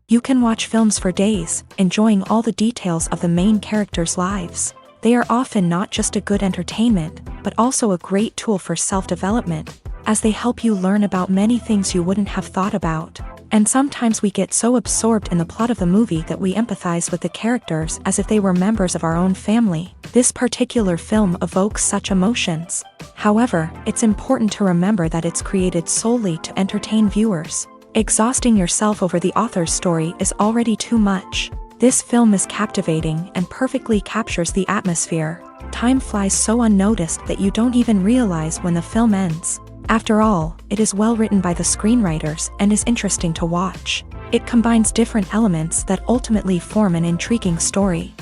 You can watch films for days, enjoying all the details of the main characters' lives. They are often not just a good entertainment, but also a great tool for self-development, as they help you learn about many things you wouldn't have thought about. And sometimes we get so absorbed in the plot of the movie that we empathize with the characters as if they were members of our own family. This particular film evokes such emotions. However, it's important to remember that it's created solely to entertain viewers. Exhausting yourself over the author's story is already too much. This film is captivating and perfectly captures the atmosphere. Time flies so unnoticed that you don't even realize when the film ends. After all, it is well written by the screenwriters and is interesting to watch. It combines different elements that ultimately form an intriguing story.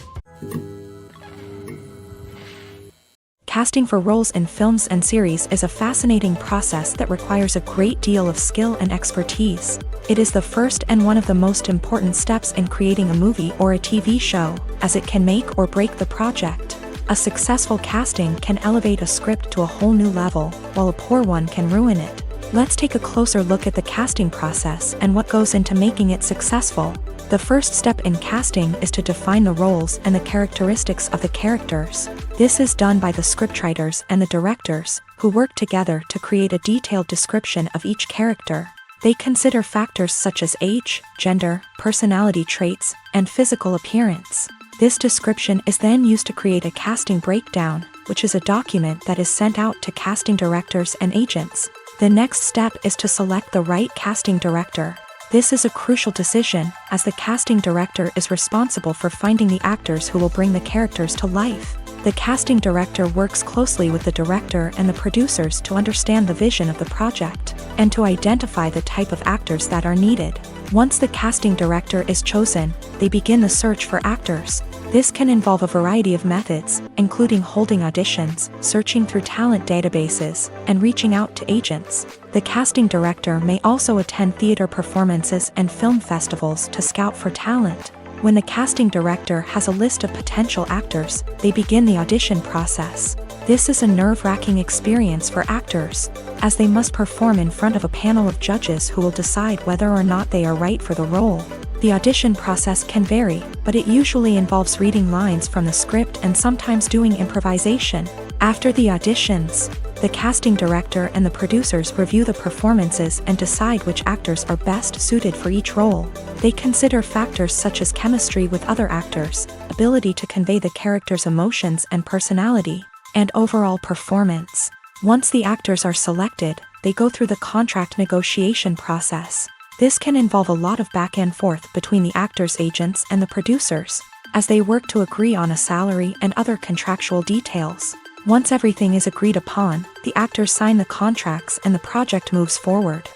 Casting for roles in films and series is a fascinating process that requires a great deal of skill and expertise. It is the first and one of the most important steps in creating a movie or a TV show, as it can make or break the project. A successful casting can elevate a script to a whole new level, while a poor one can ruin it. Let's take a closer look at the casting process and what goes into making it successful. The first step in casting is to define the roles and the characteristics of the characters. This is done by the scriptwriters and the directors, who work together to create a detailed description of each character. They consider factors such as age, gender, personality traits, and physical appearance. This description is then used to create a casting breakdown, which is a document that is sent out to casting directors and agents. The next step is to select the right casting director. This is a crucial decision, as the casting director is responsible for finding the actors who will bring the characters to life. The casting director works closely with the director and the producers to understand the vision of the project, and to identify the type of actors that are needed. Once the casting director is chosen, they begin the search for actors. This can involve a variety of methods, including holding auditions, searching through talent databases, and reaching out to agents. The casting director may also attend theater performances and film festivals to scout for talent. When the casting director has a list of potential actors, they begin the audition process. This is a nerve-wracking experience for actors, as they must perform in front of a panel of judges who will decide whether or not they are right for the role. The audition process can vary, but it usually involves reading lines from the script and sometimes doing improvisation. After the auditions, the casting director and the producers review the performances and decide which actors are best suited for each role. They consider factors such as chemistry with other actors, ability to convey the character's emotions and personality, and overall performance. Once the actors are selected, they go through the contract negotiation process. This can involve a lot of back and forth between the actors' agents and the producers, as they work to agree on a salary and other contractual details. Once everything is agreed upon, the actors sign the contracts and the project moves forward.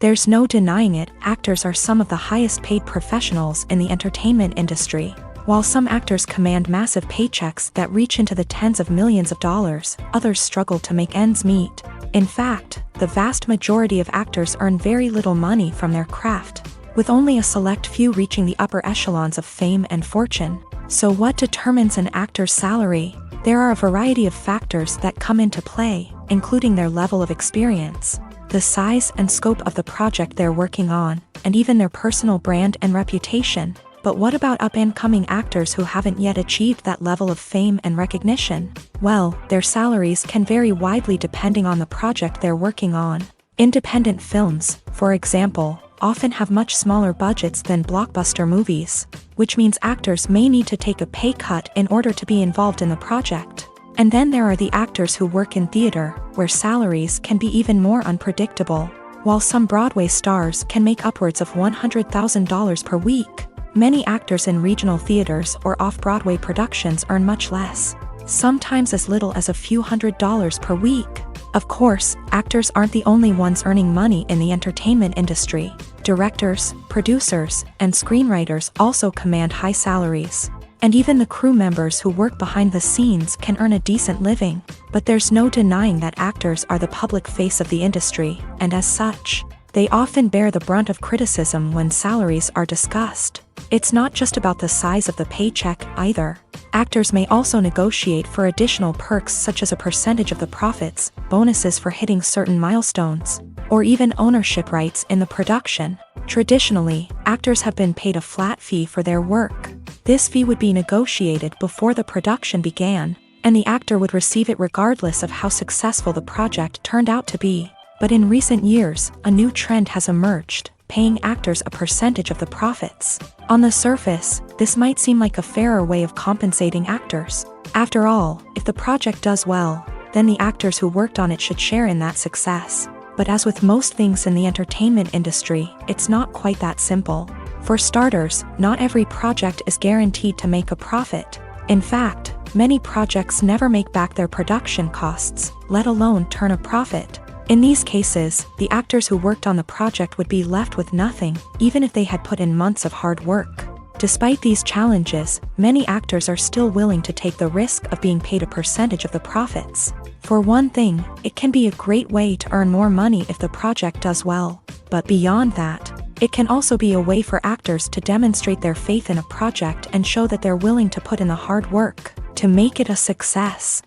There's no denying it, actors are some of the highest paid professionals in the entertainment industry. While some actors command massive paychecks that reach into the tens of millions of dollars, others struggle to make ends meet. In fact, the vast majority of actors earn very little money from their craft, with only a select few reaching the upper echelons of fame and fortune. So what determines an actor's salary? There are a variety of factors that come into play, including their level of experience, the size and scope of the project they're working on, and even their personal brand and reputation. But what about up-and-coming actors who haven't yet achieved that level of fame and recognition? Well, their salaries can vary widely depending on the project they're working on. Independent films, for example, often have much smaller budgets than blockbuster movies, which means actors may need to take a pay cut in order to be involved in the project. And then there are the actors who work in theater, where salaries can be even more unpredictable. While some Broadway stars can make upwards of $100,000 per week, many actors in regional theaters or off-Broadway productions earn much less, sometimes as little as a few $100s per week. Of course, actors aren't the only ones earning money in the entertainment industry. Directors, producers, and screenwriters also command high salaries. And even the crew members who work behind the scenes can earn a decent living. But there's no denying that actors are the public face of the industry, and as such, they often bear the brunt of criticism when salaries are discussed. It's not just about the size of the paycheck, either. Actors may also negotiate for additional perks such as a percentage of the profits, bonuses for hitting certain milestones, or even ownership rights in the production. Traditionally, actors have been paid a flat fee for their work. This fee would be negotiated before the production began, and the actor would receive it regardless of how successful the project turned out to be. But in recent years, a new trend has emerged, paying actors a percentage of the profits. On the surface, this might seem like a fairer way of compensating actors. After all, if the project does well, then the actors who worked on it should share in that success. But as with most things in the entertainment industry, it's not quite that simple. For starters, not every project is guaranteed to make a profit. In fact, many projects never make back their production costs, let alone turn a profit. In these cases, the actors who worked on the project would be left with nothing, even if they had put in months of hard work. Despite these challenges, many actors are still willing to take the risk of being paid a percentage of the profits. For one thing, it can be a great way to earn more money if the project does well. But beyond that, it can also be a way for actors to demonstrate their faith in a project and show that they're willing to put in the hard work to make it a success.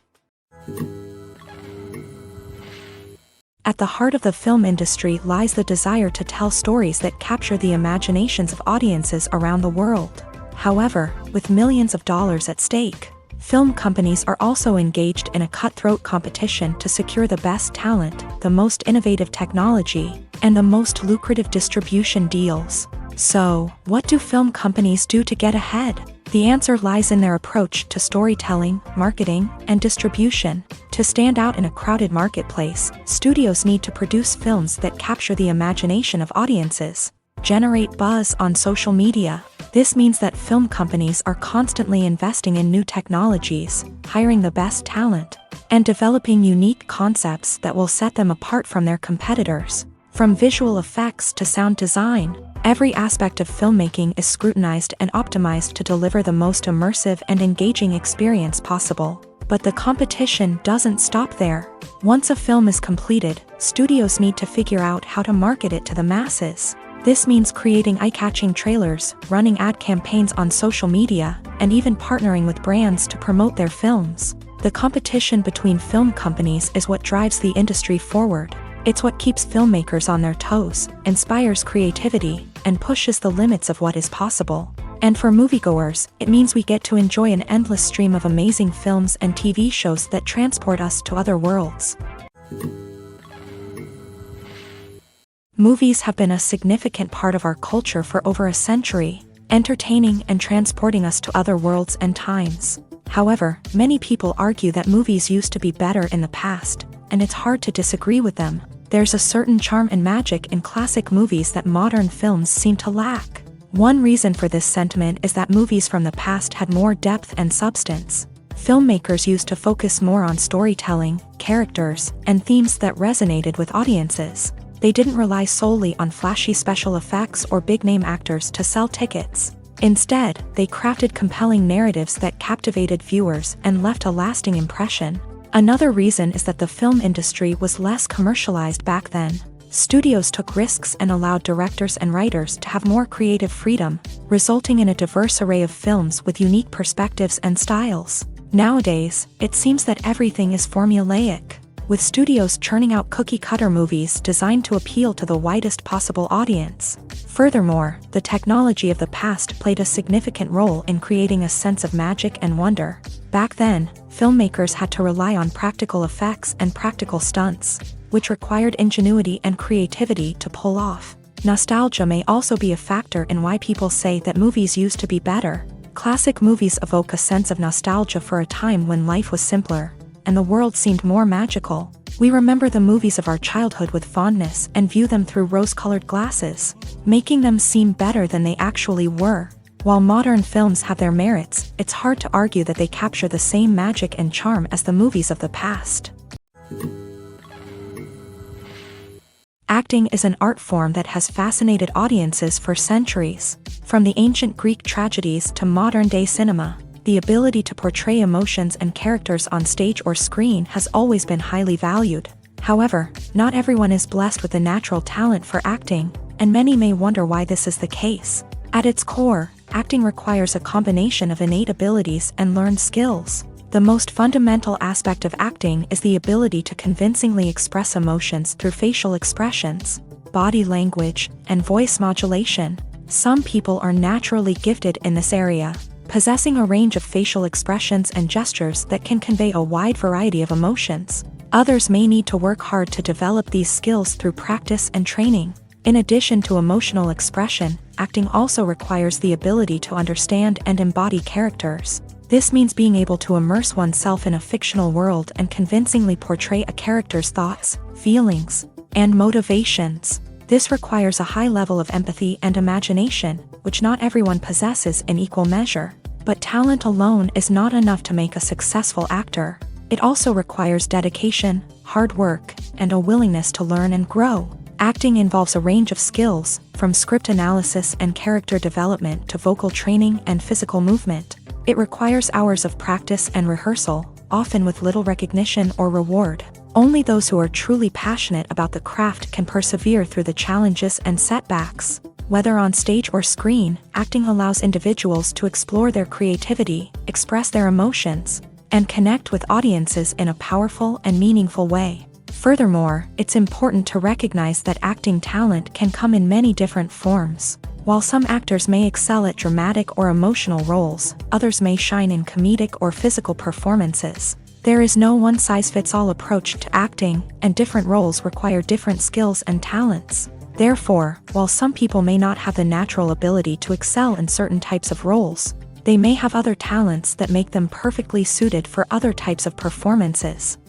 At the heart of the film industry lies the desire to tell stories that capture the imaginations of audiences around the world. However, with millions of dollars at stake, film companies are also engaged in a cutthroat competition to secure the best talent, the most innovative technology, and the most lucrative distribution deals. So, what do film companies do to get ahead? The answer lies in their approach to storytelling, marketing, and distribution. To stand out in a crowded marketplace, studios need to produce films that capture the imagination of audiences, generate buzz on social media. This means that film companies are constantly investing in new technologies, hiring the best talent, and developing unique concepts that will set them apart from their competitors. From visual effects to sound design, every aspect of filmmaking is scrutinized and optimized to deliver the most immersive and engaging experience possible. But the competition doesn't stop there. Once a film is completed, studios need to figure out how to market it to the masses. This means creating eye-catching trailers, running ad campaigns on social media, and even partnering with brands to promote their films. The competition between film companies is what drives the industry forward. It's what keeps filmmakers on their toes, inspires creativity, and pushes the limits of what is possible. And for moviegoers, it means we get to enjoy an endless stream of amazing films and TV shows that transport us to other worlds. Movies have been a significant part of our culture for over a century, entertaining and transporting us to other worlds and times. However, many people argue that movies used to be better in the past, and it's hard to disagree with them. There's a certain charm and magic in classic movies that modern films seem to lack. One reason for this sentiment is that movies from the past had more depth and substance. Filmmakers used to focus more on storytelling, characters, and themes that resonated with audiences. They didn't rely solely on flashy special effects or big-name actors to sell tickets. Instead, they crafted compelling narratives that captivated viewers and left a lasting impression. Another reason is that the film industry was less commercialized back then. Studios took risks and allowed directors and writers to have more creative freedom, resulting in a diverse array of films with unique perspectives and styles. Nowadays, it seems that everything is formulaic, with studios churning out cookie-cutter movies designed to appeal to the widest possible audience. Furthermore, the technology of the past played a significant role in creating a sense of magic and wonder. Back then, filmmakers had to rely on practical effects and practical stunts, which required ingenuity and creativity to pull off. Nostalgia may also be a factor in why people say that movies used to be better. Classic movies evoke a sense of nostalgia for a time when life was simpler, and the world seemed more magical. We remember the movies of our childhood with fondness and view them through rose-colored glasses, making them seem better than they actually were. While modern films have their merits, it's hard to argue that they capture the same magic and charm as the movies of the past. Acting is an art form that has fascinated audiences for centuries. From the ancient Greek tragedies to modern-day cinema, the ability to portray emotions and characters on stage or screen has always been highly valued. However, not everyone is blessed with a natural talent for acting, and many may wonder why this is the case. At its core, acting requires a combination of innate abilities and learned skills. The most fundamental aspect of acting is the ability to convincingly express emotions through facial expressions, body language, and voice modulation. Some people are naturally gifted in this area, possessing a range of facial expressions and gestures that can convey a wide variety of emotions. Others may need to work hard to develop these skills through practice and training. In addition to emotional expression, acting also requires the ability to understand and embody characters. This means being able to immerse oneself in a fictional world and convincingly portray a character's thoughts, feelings, and motivations. This requires a high level of empathy and imagination, which not everyone possesses in equal measure. But talent alone is not enough to make a successful actor. It also requires dedication, hard work, and a willingness to learn and grow. Acting involves a range of skills, from script analysis and character development to vocal training and physical movement. It requires hours of practice and rehearsal, often with little recognition or reward. Only those who are truly passionate about the craft can persevere through the challenges and setbacks. Whether on stage or screen, acting allows individuals to explore their creativity, express their emotions, and connect with audiences in a powerful and meaningful way. Furthermore, it's important to recognize that acting talent can come in many different forms. While some actors may excel at dramatic or emotional roles, others may shine in comedic or physical performances. There is no one-size-fits-all approach to acting, and different roles require different skills and talents. Therefore, while some people may not have the natural ability to excel in certain types of roles, they may have other talents that make them perfectly suited for other types of performances.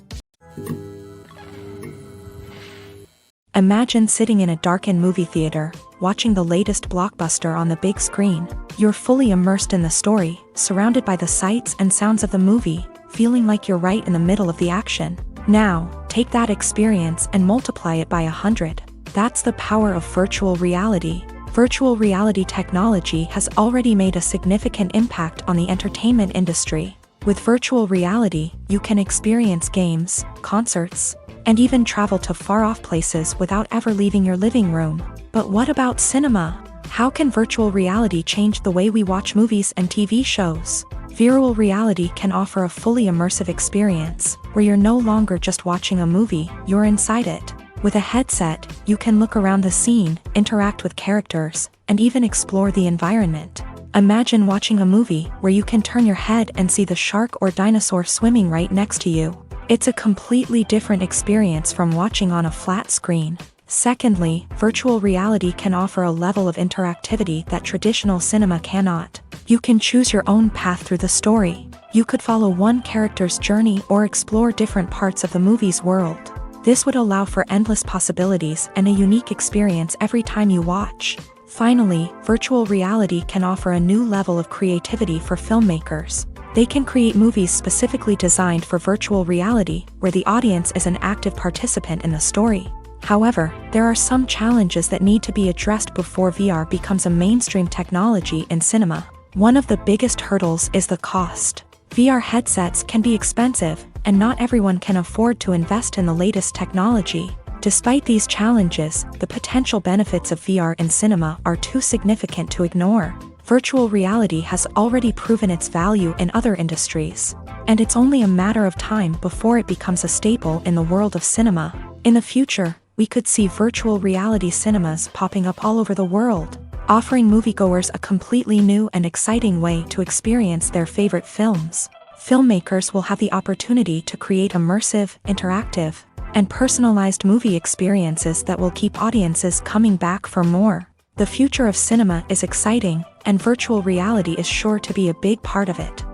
Imagine sitting in a darkened movie theater, watching the latest blockbuster on the big screen. You're fully immersed in the story, surrounded by the sights and sounds of the movie, feeling like you're right in the middle of the action. Now, take that experience and multiply it by 100. That's the power of virtual reality. Virtual reality technology has already made a significant impact on the entertainment industry. With virtual reality, you can experience games, concerts, and even travel to far-off places without ever leaving your living room. But what about cinema? How can virtual reality change the way we watch movies and TV shows? Virtual reality can offer a fully immersive experience, where you're no longer just watching a movie, you're inside it. With a headset, you can look around the scene, interact with characters, and even explore the environment. Imagine watching a movie where you can turn your head and see the shark or dinosaur swimming right next to you. It's a completely different experience from watching on a flat screen. Secondly, virtual reality can offer a level of interactivity that traditional cinema cannot. You can choose your own path through the story. You could follow one character's journey or explore different parts of the movie's world. This would allow for endless possibilities and a unique experience every time you watch. Finally, virtual reality can offer a new level of creativity for filmmakers. They can create movies specifically designed for virtual reality, where the audience is an active participant in the story. However, there are some challenges that need to be addressed before VR becomes a mainstream technology in cinema. One of the biggest hurdles is the cost. VR headsets can be expensive, and not everyone can afford to invest in the latest technology. Despite these challenges, the potential benefits of VR in cinema are too significant to ignore. Virtual reality has already proven its value in other industries, and it's only a matter of time before it becomes a staple in the world of cinema. In the future, we could see virtual reality cinemas popping up all over the world, offering moviegoers a completely new and exciting way to experience their favorite films. Filmmakers will have the opportunity to create immersive, interactive, and personalized movie experiences that will keep audiences coming back for more. The future of cinema is exciting, and virtual reality is sure to be a big part of it.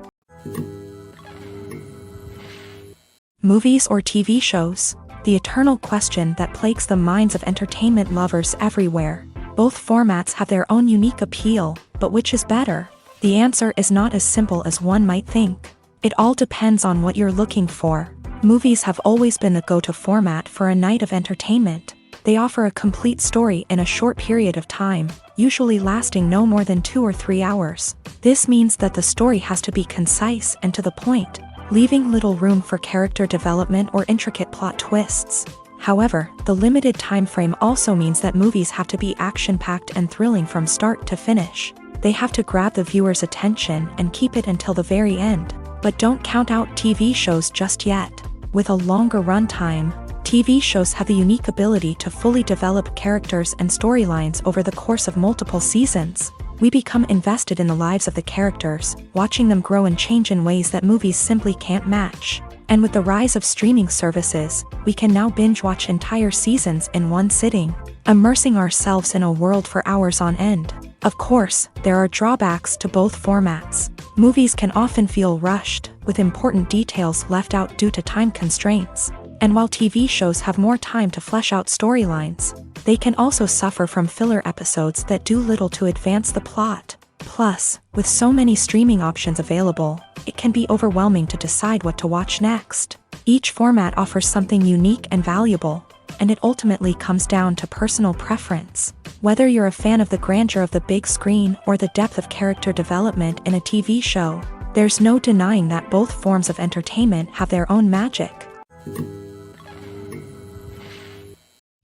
Movies or TV shows? The eternal question that plagues the minds of entertainment lovers everywhere. Both formats have their own unique appeal, but which is better? The answer is not as simple as one might think. It all depends on what you're looking for. Movies have always been the go-to format for a night of entertainment. They offer a complete story in a short period of time, usually lasting no more than 2 or 3 hours. This means that the story has to be concise and to the point, leaving little room for character development or intricate plot twists. However, the limited time frame also means that movies have to be action-packed and thrilling from start to finish. They have to grab the viewer's attention and keep it until the very end. But don't count out TV shows just yet. With a longer runtime, TV shows have the unique ability to fully develop characters and storylines over the course of multiple seasons. We become invested in the lives of the characters, watching them grow and change in ways that movies simply can't match. And with the rise of streaming services, we can now binge-watch entire seasons in one sitting, immersing ourselves in a world for hours on end. Of course, there are drawbacks to both formats. Movies can often feel rushed, with important details left out due to time constraints. And while TV shows have more time to flesh out storylines, they can also suffer from filler episodes that do little to advance the plot. Plus, with so many streaming options available, it can be overwhelming to decide what to watch next. Each format offers something unique and valuable, and it ultimately comes down to personal preference. Whether you're a fan of the grandeur of the big screen or the depth of character development in a TV show, there's no denying that both forms of entertainment have their own magic.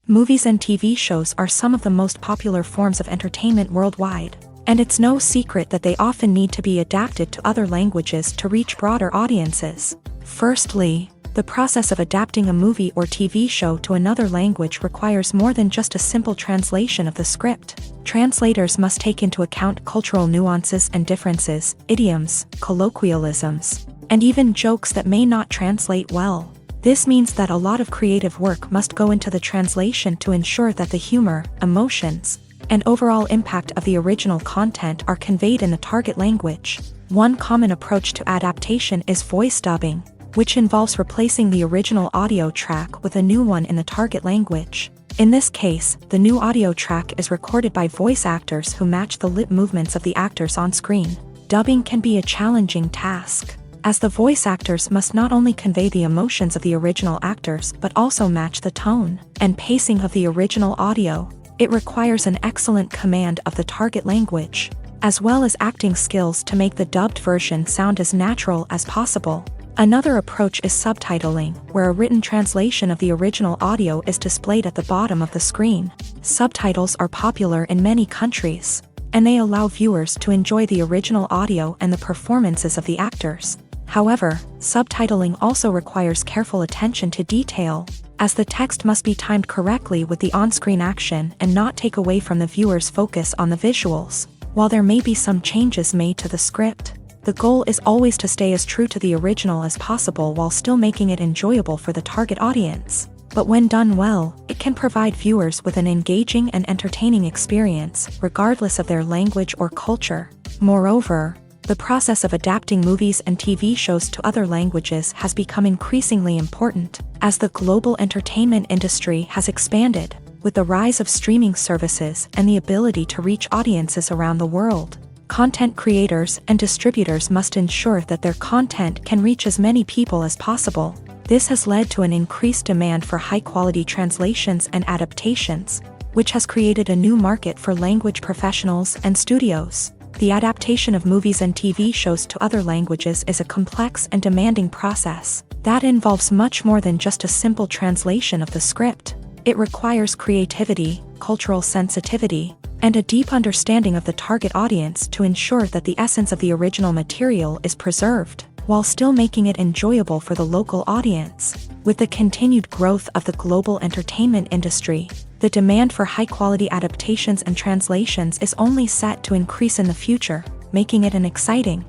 Movies and TV shows are some of the most popular forms of entertainment worldwide, and it's no secret that they often need to be adapted to other languages to reach broader audiences. Firstly, the process of adapting a movie or TV show to another language requires more than just a simple translation of the script. Translators must take into account cultural nuances and differences, idioms, colloquialisms, and even jokes that may not translate well. This means that a lot of creative work must go into the translation to ensure that the humor, emotions, and overall impact of the original content are conveyed in the target language. One common approach to adaptation is voice dubbing, which involves replacing the original audio track with a new one in the target language. In this case, the new audio track is recorded by voice actors who match the lip movements of the actors on screen. Dubbing can be a challenging task, as the voice actors must not only convey the emotions of the original actors but also match the tone and pacing of the original audio. It requires an excellent command of the target language, as well as acting skills to make the dubbed version sound as natural as possible. Another approach is subtitling, where a written translation of the original audio is displayed at the bottom of the screen. Subtitles are popular in many countries, and they allow viewers to enjoy the original audio and the performances of the actors. However, subtitling also requires careful attention to detail, as the text must be timed correctly with the on-screen action and not take away from the viewer's focus on the visuals. While there may be some changes made to the script, the goal is always to stay as true to the original as possible while still making it enjoyable for the target audience. But when done well, it can provide viewers with an engaging and entertaining experience, regardless of their language or culture. Moreover, the process of adapting movies and TV shows to other languages has become increasingly important, as the global entertainment industry has expanded, with the rise of streaming services and the ability to reach audiences around the world. Content creators and distributors must ensure that their content can reach as many people as possible. This has led to an increased demand for high-quality translations and adaptations, which has created a new market for language professionals and studios. The adaptation of movies and TV shows to other languages is a complex and demanding process that involves much more than just a simple translation of the script. It requires creativity, cultural sensitivity, and a deep understanding of the target audience to ensure that the essence of the original material is preserved, while still making it enjoyable for the local audience. With the continued growth of the global entertainment industry, the demand for high-quality adaptations and translations is only set to increase in the future, making it an exciting.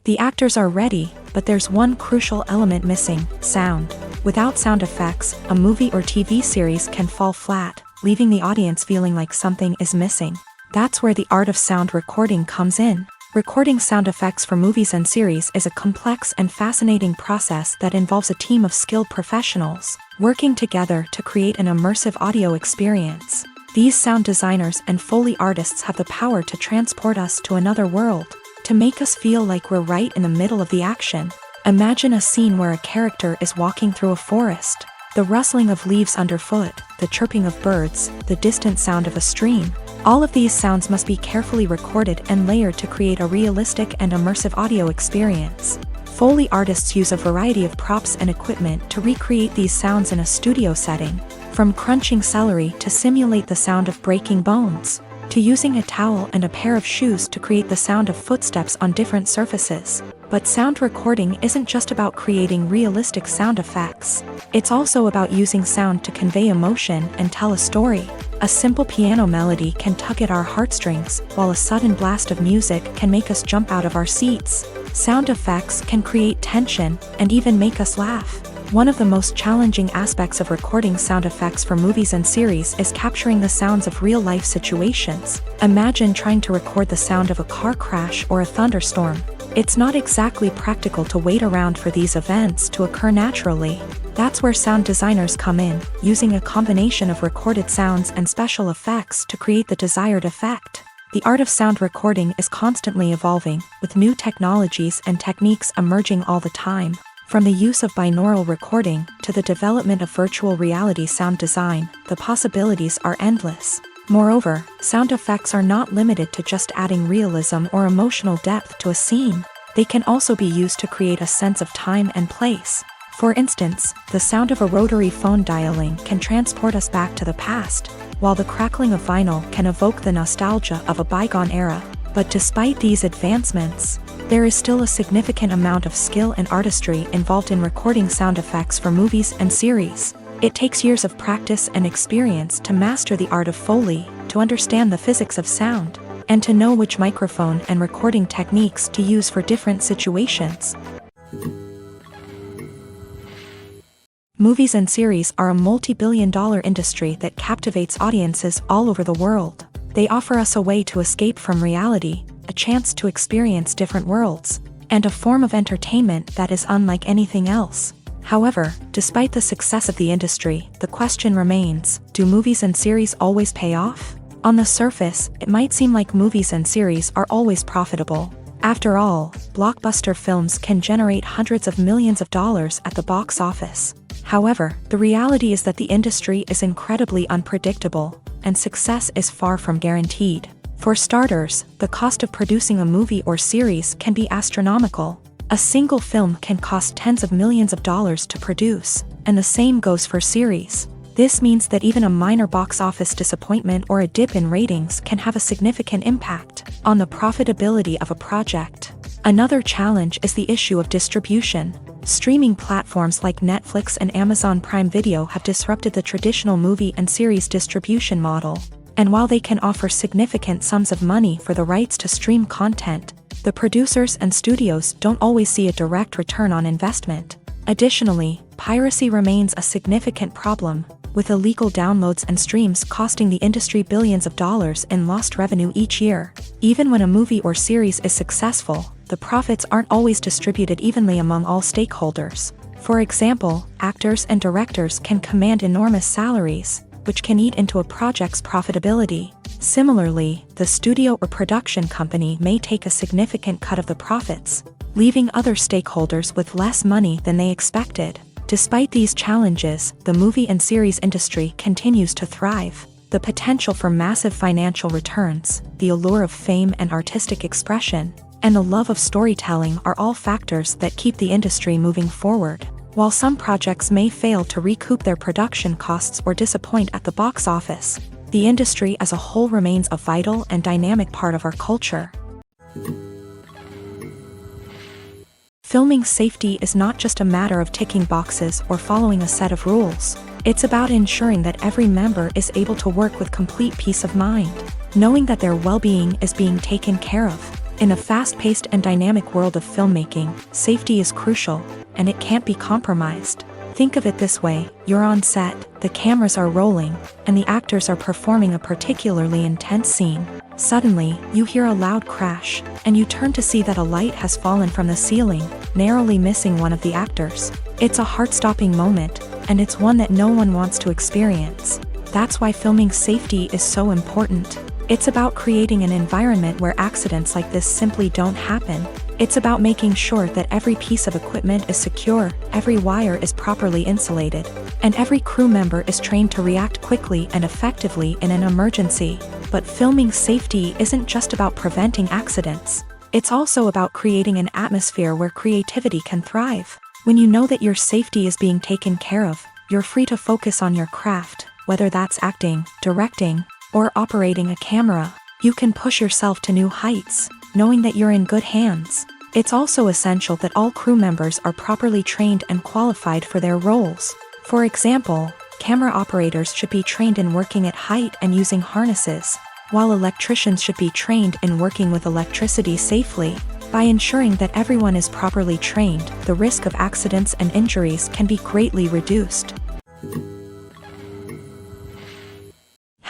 The actors are ready, but there's one crucial element missing: sound. Without sound effects, a movie or TV series can fall flat, leaving the audience feeling like something is missing. That's where the art of sound recording comes in. Recording sound effects for movies and series is a complex and fascinating process that involves a team of skilled professionals working together to create an immersive audio experience. These sound designers and Foley artists have the power to transport us to another world, to make us feel like we're right in the middle of the action. Imagine a scene where a character is walking through a forest. The rustling of leaves underfoot, the chirping of birds, the distant sound of a stream. All of these sounds must be carefully recorded and layered to create a realistic and immersive audio experience. Foley artists use a variety of props and equipment to recreate these sounds in a studio setting, from crunching celery to simulate the sound of breaking bones. to using a towel and a pair of shoes to create the sound of footsteps on different surfaces. But sound recording isn't just about creating realistic sound effects. It's also about using sound to convey emotion and tell a story. A simple piano melody can tug at our heartstrings, while a sudden blast of music can make us jump out of our seats. Sound effects can create tension and even make us laugh. One of the most challenging aspects of recording sound effects for movies and series is capturing the sounds of real-life situations. Imagine trying to record the sound of a car crash or a thunderstorm. It's not exactly practical to wait around for these events to occur naturally. That's where sound designers come in, using a combination of recorded sounds and special effects to create the desired effect. The art of sound recording is constantly evolving, with new technologies and techniques emerging all the time. From the use of binaural recording to the development of virtual reality sound design, the possibilities are endless. Moreover, sound effects are not limited to just adding realism or emotional depth to a scene. They can also be used to create a sense of time and place. For instance, the sound of a rotary phone dialing can transport us back to the past, while the crackling of vinyl can evoke the nostalgia of a bygone era. But despite these advancements, there is still a significant amount of skill and artistry involved in recording sound effects for movies and series. It takes years of practice and experience to master the art of Foley, to understand the physics of sound, and to know which microphone and recording techniques to use for different situations. Movies and series are a multi-billion-dollar industry that captivates audiences all over the world. They offer us a way to escape from reality, a chance to experience different worlds, and a form of entertainment that is unlike anything else. However, despite the success of the industry, the question remains, do movies and series always pay off? On the surface, it might seem like movies and series are always profitable. After all, blockbuster films can generate hundreds of millions of dollars at the box office. However, the reality is that the industry is incredibly unpredictable, and success is far from guaranteed. For starters, the cost of producing a movie or series can be astronomical. A single film can cost tens of millions of dollars to produce, and the same goes for series. This means that even a minor box office disappointment or a dip in ratings can have a significant impact on the profitability of a project. Another challenge is the issue of distribution. Streaming platforms like Netflix and Amazon Prime Video have disrupted the traditional movie and series distribution model. And while they can offer significant sums of money for the rights to stream content, the producers and studios don't always see a direct return on investment. Additionally, piracy remains a significant problem, with illegal downloads and streams costing the industry billions of dollars in lost revenue each year. Even when a movie or series is successful, the profits aren't always distributed evenly among all stakeholders. For example, actors and directors can command enormous salaries, which can eat into a project's profitability. Similarly, the studio or production company may take a significant cut of the profits, leaving other stakeholders with less money than they expected. Despite these challenges, the movie and series industry continues to thrive. The potential for massive financial returns, the allure of fame and artistic expression, and the love of storytelling are all factors that keep the industry moving forward. While some projects may fail to recoup their production costs or disappoint at the box office, the industry as a whole remains a vital and dynamic part of our culture. Filming safety is not just a matter of ticking boxes or following a set of rules. It's about ensuring that every member is able to work with complete peace of mind, knowing that their well-being is being taken care of. In a fast-paced and dynamic world of filmmaking, safety is crucial, and it can't be compromised. Think of it this way: you're on set, the cameras are rolling, and the actors are performing a particularly intense scene. Suddenly, you hear a loud crash, and you turn to see that a light has fallen from the ceiling, narrowly missing one of the actors. It's a heart-stopping moment, and it's one that no one wants to experience. That's why filming safety is so important. It's about creating an environment where accidents like this simply don't happen. It's about making sure that every piece of equipment is secure, every wire is properly insulated, and every crew member is trained to react quickly and effectively in an emergency. But filming safety isn't just about preventing accidents. It's also about creating an atmosphere where creativity can thrive. When you know that your safety is being taken care of, you're free to focus on your craft, whether that's acting, directing, or operating a camera. You can push yourself to new heights, knowing that you're in good hands. It's also essential that all crew members are properly trained and qualified for their roles. For example, camera operators should be trained in working at height and using harnesses, while electricians should be trained in working with electricity safely. By ensuring that everyone is properly trained, the risk of accidents and injuries can be greatly reduced.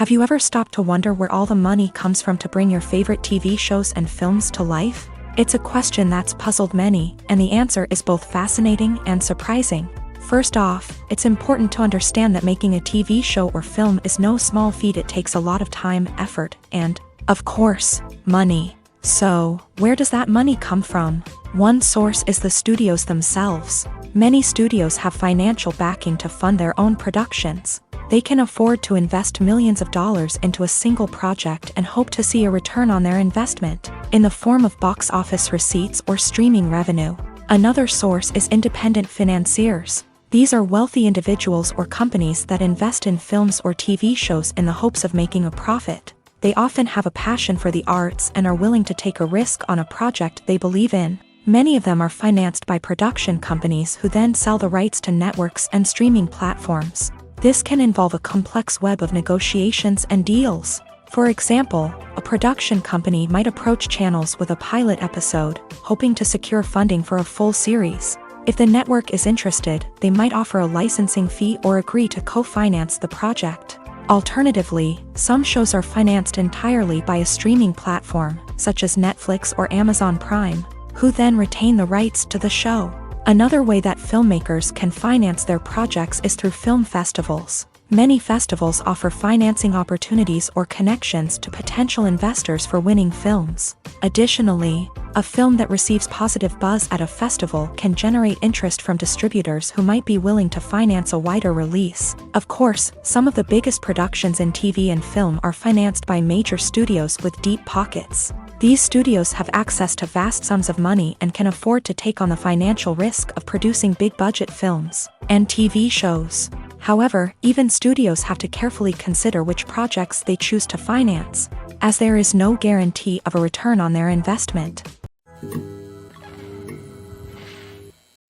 Have you ever stopped to wonder where all the money comes from to bring your favorite TV shows and films to life? It's a question that's puzzled many, and the answer is both fascinating and surprising. First off, it's important to understand that making a TV show or film is no small feat. It takes a lot of time, effort, and, of course, money. So, where does that money come from? One source is the studios themselves. Many studios have financial backing to fund their own productions. They can afford to invest millions of dollars into a single project and hope to see a return on their investment, in the form of box office receipts or streaming revenue. Another source is independent financiers. These are wealthy individuals or companies that invest in films or TV shows in the hopes of making a profit. They often have a passion for the arts and are willing to take a risk on a project they believe in. Many of them are financed by production companies who then sell the rights to networks and streaming platforms. This can involve a complex web of negotiations and deals. For example, a production company might approach channels with a pilot episode, hoping to secure funding for a full series. If the network is interested, they might offer a licensing fee or agree to co-finance the project. Alternatively, some shows are financed entirely by a streaming platform, such as Netflix or Amazon Prime, who then retain the rights to the show. Another way that filmmakers can finance their projects is through film festivals. Many festivals offer financing opportunities or connections to potential investors for winning films. Additionally, a film that receives positive buzz at a festival can generate interest from distributors who might be willing to finance a wider release. Of course, some of the biggest productions in TV and film are financed by major studios with deep pockets. These studios have access to vast sums of money and can afford to take on the financial risk of producing big-budget films and TV shows. However, even studios have to carefully consider which projects they choose to finance, as there is no guarantee of a return on their investment.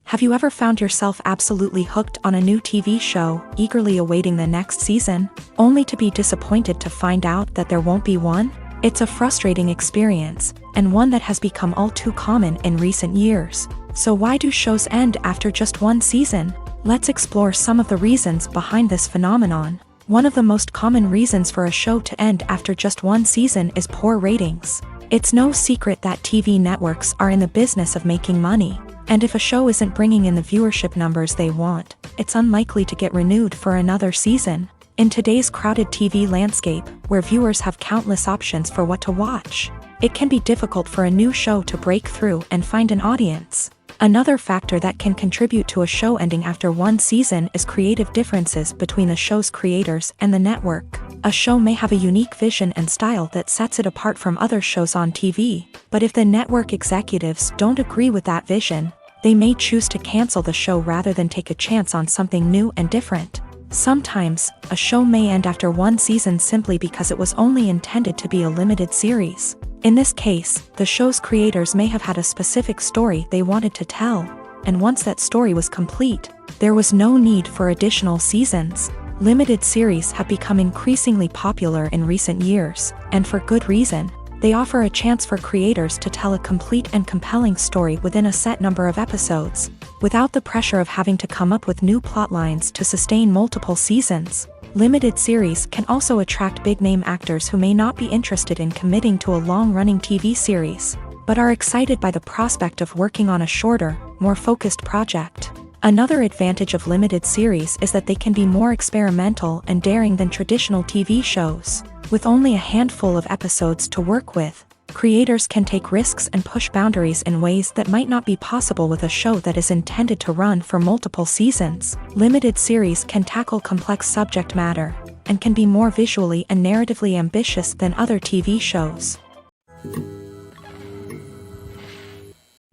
Have you ever found yourself absolutely hooked on a new TV show, eagerly awaiting the next season, only to be disappointed to find out that there won't be one? It's a frustrating experience, and one that has become all too common in recent years. So why do shows end after just one season? Let's explore some of the reasons behind this phenomenon. One of the most common reasons for a show to end after just one season is poor ratings. It's no secret that TV networks are in the business of making money, and if a show isn't bringing in the viewership numbers they want, it's unlikely to get renewed for another season. In today's crowded TV landscape, where viewers have countless options for what to watch, it can be difficult for a new show to break through and find an audience. Another factor that can contribute to a show ending after one season is creative differences between the show's creators and the network. A show may have a unique vision and style that sets it apart from other shows on TV, but if the network executives don't agree with that vision, they may choose to cancel the show rather than take a chance on something new and different. Sometimes, a show may end after one season simply because it was only intended to be a limited series. In this case, the show's creators may have had a specific story they wanted to tell, and once that story was complete, there was no need for additional seasons. Limited series have become increasingly popular in recent years, and for good reason. They offer a chance for creators to tell a complete and compelling story within a set number of episodes, without the pressure of having to come up with new plot lines to sustain multiple seasons. Limited series can also attract big-name actors who may not be interested in committing to a long-running TV series, but are excited by the prospect of working on a shorter, more focused project. Another advantage of limited series is that they can be more experimental and daring than traditional TV shows. With only a handful of episodes to work with, creators can take risks and push boundaries in ways that might not be possible with a show that is intended to run for multiple seasons. Limited series can tackle complex subject matter, and can be more visually and narratively ambitious than other TV shows.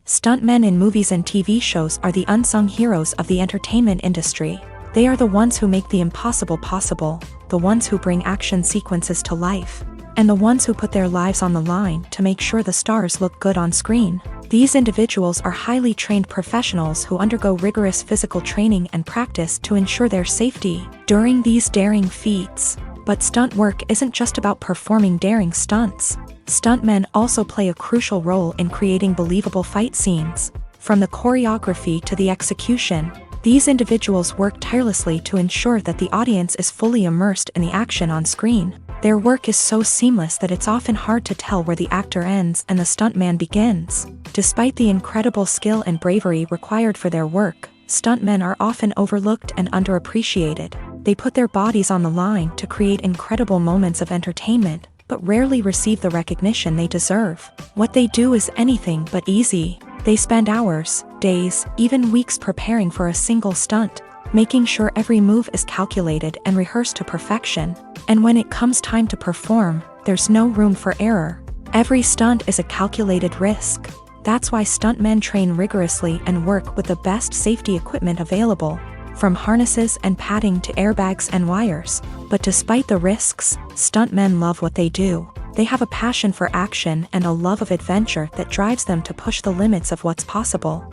Stuntmen in movies and TV shows are the unsung heroes of the entertainment industry. They are the ones who make the impossible possible, the ones who bring action sequences to life, and the ones who put their lives on the line to make sure the stars look good on screen. These individuals are highly trained professionals who undergo rigorous physical training and practice to ensure their safety during these daring feats. But stunt work isn't just about performing daring stunts. Stuntmen also play a crucial role in creating believable fight scenes. From the choreography to the execution, these individuals work tirelessly to ensure that the audience is fully immersed in the action on screen. Their work is so seamless that it's often hard to tell where the actor ends and the stuntman begins. Despite the incredible skill and bravery required for their work, stuntmen are often overlooked and underappreciated. They put their bodies on the line to create incredible moments of entertainment, but rarely receive the recognition they deserve. What they do is anything but easy. They spend hours, days, even weeks preparing for a single stunt, making sure every move is calculated and rehearsed to perfection. And when it comes time to perform, there's no room for error. Every stunt is a calculated risk. That's why stuntmen train rigorously and work with the best safety equipment available, from harnesses and padding to airbags and wires. But despite the risks, stuntmen love what they do. They have a passion for action and a love of adventure that drives them to push the limits of what's possible.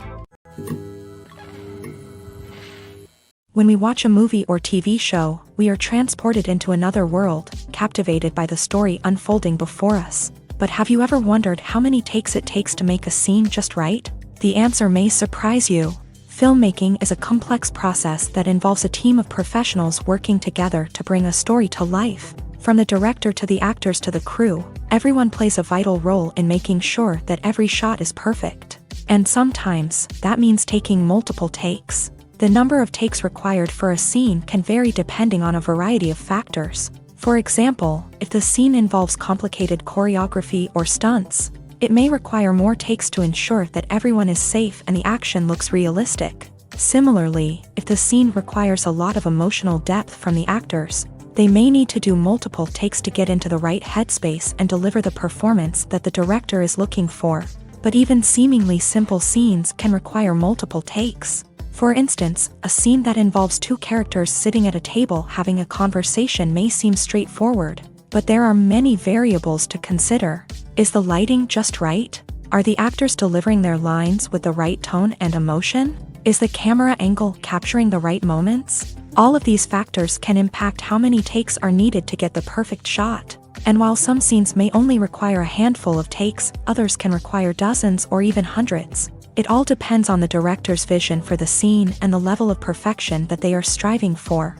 When we watch a movie or TV show, we are transported into another world, captivated by the story unfolding before us. But have you ever wondered how many takes it takes to make a scene just right? The answer may surprise you. Filmmaking is a complex process that involves a team of professionals working together to bring a story to life. From the director to the actors to the crew, everyone plays a vital role in making sure that every shot is perfect. And sometimes, that means taking multiple takes. The number of takes required for a scene can vary depending on a variety of factors. For example, if the scene involves complicated choreography or stunts, it may require more takes to ensure that everyone is safe and the action looks realistic. Similarly, if the scene requires a lot of emotional depth from the actors, they may need to do multiple takes to get into the right headspace and deliver the performance that the director is looking for. But even seemingly simple scenes can require multiple takes. For instance, a scene that involves two characters sitting at a table having a conversation may seem straightforward, but there are many variables to consider. Is the lighting just right? Are the actors delivering their lines with the right tone and emotion? Is the camera angle capturing the right moments? All of these factors can impact how many takes are needed to get the perfect shot. And while some scenes may only require a handful of takes, others can require dozens or even hundreds. It all depends on the director's vision for the scene and the level of perfection that they are striving for.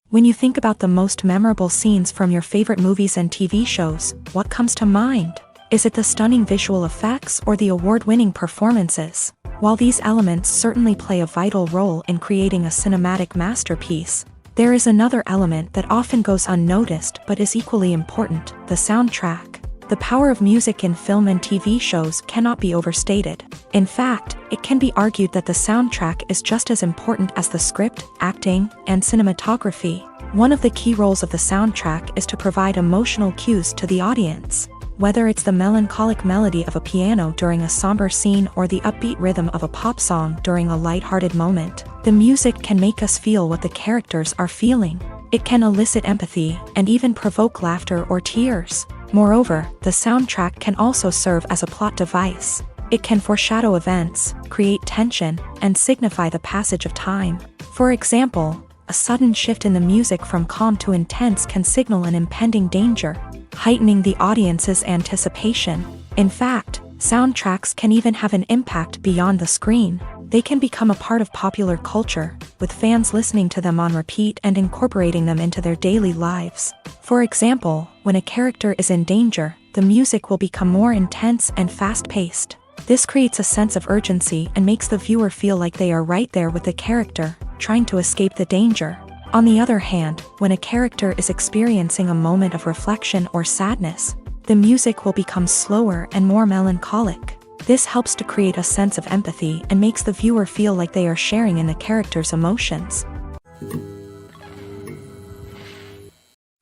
When you think about the most memorable scenes from your favorite movies and TV shows, what comes to mind? Is it the stunning visual effects or the award-winning performances? While these elements certainly play a vital role in creating a cinematic masterpiece, there is another element that often goes unnoticed but is equally important: the soundtrack. The power of music in film and TV shows cannot be overstated. In fact, it can be argued that the soundtrack is just as important as the script, acting, and cinematography. One of the key roles of the soundtrack is to provide emotional cues to the audience. Whether it's the melancholic melody of a piano during a somber scene or the upbeat rhythm of a pop song during a lighthearted moment, the music can make us feel what the characters are feeling. It can elicit empathy and even provoke laughter or tears. Moreover, the soundtrack can also serve as a plot device. It can foreshadow events, create tension, and signify the passage of time. For example, a sudden shift in the music from calm to intense can signal an impending danger, heightening the audience's anticipation. In fact, soundtracks can even have an impact beyond the screen. They can become a part of popular culture, with fans listening to them on repeat and incorporating them into their daily lives. For example, when a character is in danger, the music will become more intense and fast-paced. This creates a sense of urgency and makes the viewer feel like they are right there with the character, trying to escape the danger. On the other hand, when a character is experiencing a moment of reflection or sadness, the music will become slower and more melancholic. This helps to create a sense of empathy and makes the viewer feel like they are sharing in the character's emotions.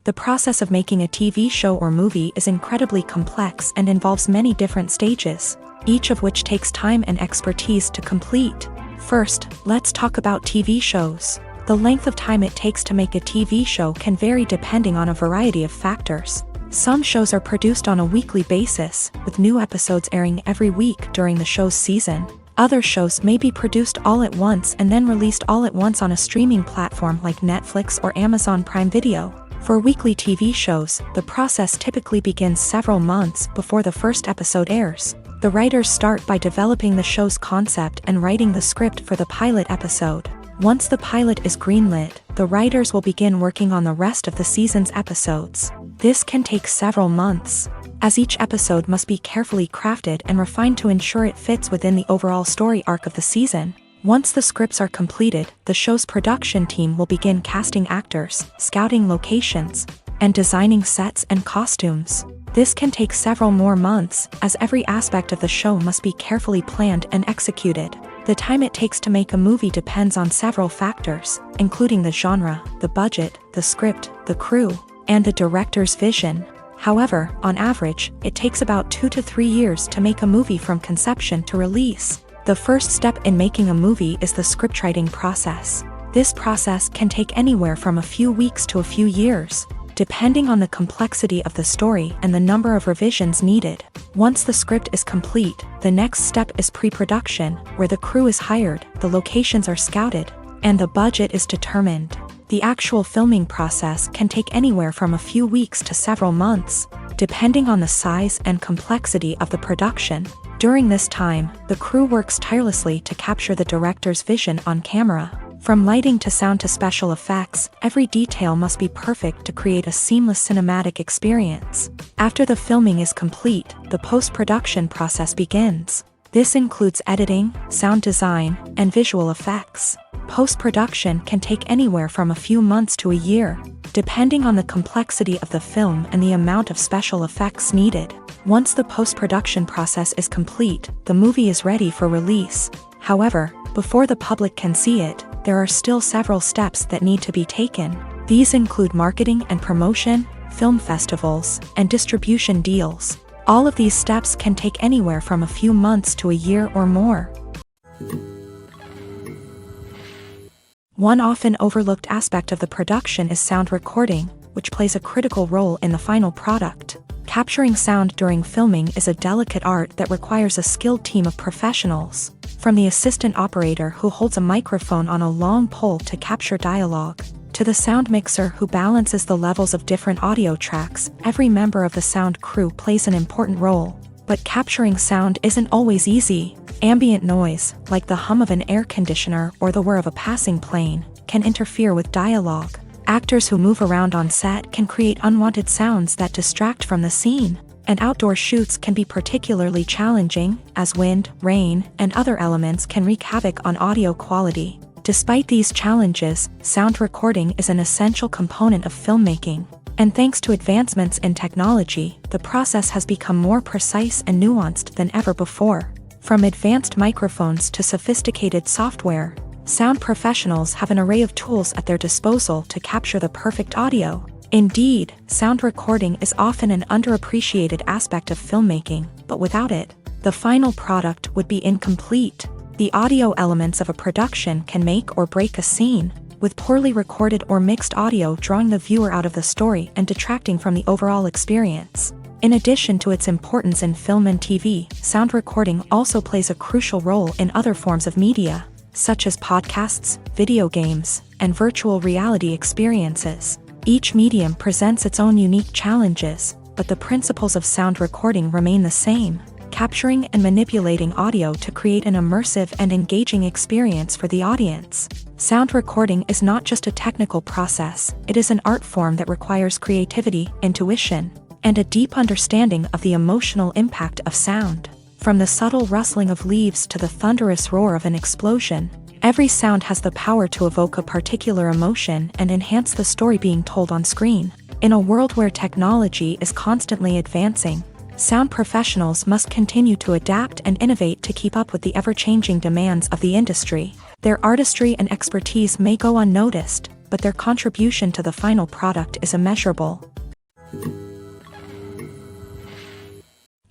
The process of making a TV show or movie is incredibly complex and involves many different stages, each of which takes time and expertise to complete. First, let's talk about TV shows. The length of time it takes to make a TV show can vary depending on a variety of factors. Some shows are produced on a weekly basis, with new episodes airing every week during the show's season. Other shows may be produced all at once and then released all at once on a streaming platform like Netflix or Amazon Prime Video. For weekly TV shows, the process typically begins several months before the first episode airs. The writers start by developing the show's concept and writing the script for the pilot episode. Once the pilot is greenlit, the writers will begin working on the rest of the season's episodes. This can take several months, as each episode must be carefully crafted and refined to ensure it fits within the overall story arc of the season. Once the scripts are completed, the show's production team will begin casting actors, scouting locations, and designing sets and costumes. This can take several more months, as every aspect of the show must be carefully planned and executed. The time it takes to make a movie depends on several factors, including the genre, the budget, the script, the crew, and the director's vision. However, on average, it takes about 2 to 3 years to make a movie from conception to release. The first step in making a movie is the scriptwriting process. This process can take anywhere from a few weeks to a few years, depending on the complexity of the story and the number of revisions needed. Once the script is complete, the next step is pre-production, where the crew is hired, the locations are scouted, and the budget is determined. The actual filming process can take anywhere from a few weeks to several months, depending on the size and complexity of the production. During this time, the crew works tirelessly to capture the director's vision on camera. From lighting to sound to special effects, every detail must be perfect to create a seamless cinematic experience. After the filming is complete, the post-production process begins. This includes editing, sound design, and visual effects. Post-production can take anywhere from a few months to a year, depending on the complexity of the film and the amount of special effects needed. Once the post-production process is complete, the movie is ready for release. However, before the public can see it, there are still several steps that need to be taken. These include marketing and promotion, film festivals, and distribution deals. All of these steps can take anywhere from a few months to a year or more. One often overlooked aspect of the production is sound recording, which plays a critical role in the final product. Capturing sound during filming is a delicate art that requires a skilled team of professionals. From the assistant operator who holds a microphone on a long pole to capture dialogue, to the sound mixer who balances the levels of different audio tracks, every member of the sound crew plays an important role. But capturing sound isn't always easy. Ambient noise, like the hum of an air conditioner or the whir of a passing plane, can interfere with dialogue. Actors who move around on set can create unwanted sounds that distract from the scene. And outdoor shoots can be particularly challenging, as wind, rain, and other elements can wreak havoc on audio quality. Despite these challenges, sound recording is an essential component of filmmaking. And thanks to advancements in technology, the process has become more precise and nuanced than ever before. From advanced microphones to sophisticated software, sound professionals have an array of tools at their disposal to capture the perfect audio. Indeed, sound recording is often an underappreciated aspect of filmmaking, but without it, the final product would be incomplete. The audio elements of a production can make or break a scene, with poorly recorded or mixed audio drawing the viewer out of the story and detracting from the overall experience. In addition to its importance in film and TV, sound recording also plays a crucial role in other forms of media, such as podcasts, video games, and virtual reality experiences. Each medium presents its own unique challenges, but the principles of sound recording remain the same, capturing and manipulating audio to create an immersive and engaging experience for the audience. Sound recording is not just a technical process, it is an art form that requires creativity, intuition, and a deep understanding of the emotional impact of sound. From the subtle rustling of leaves to the thunderous roar of an explosion, every sound has the power to evoke a particular emotion and enhance the story being told on screen. In a world where technology is constantly advancing, sound professionals must continue to adapt and innovate to keep up with the ever-changing demands of the industry. Their artistry and expertise may go unnoticed, but their contribution to the final product is immeasurable.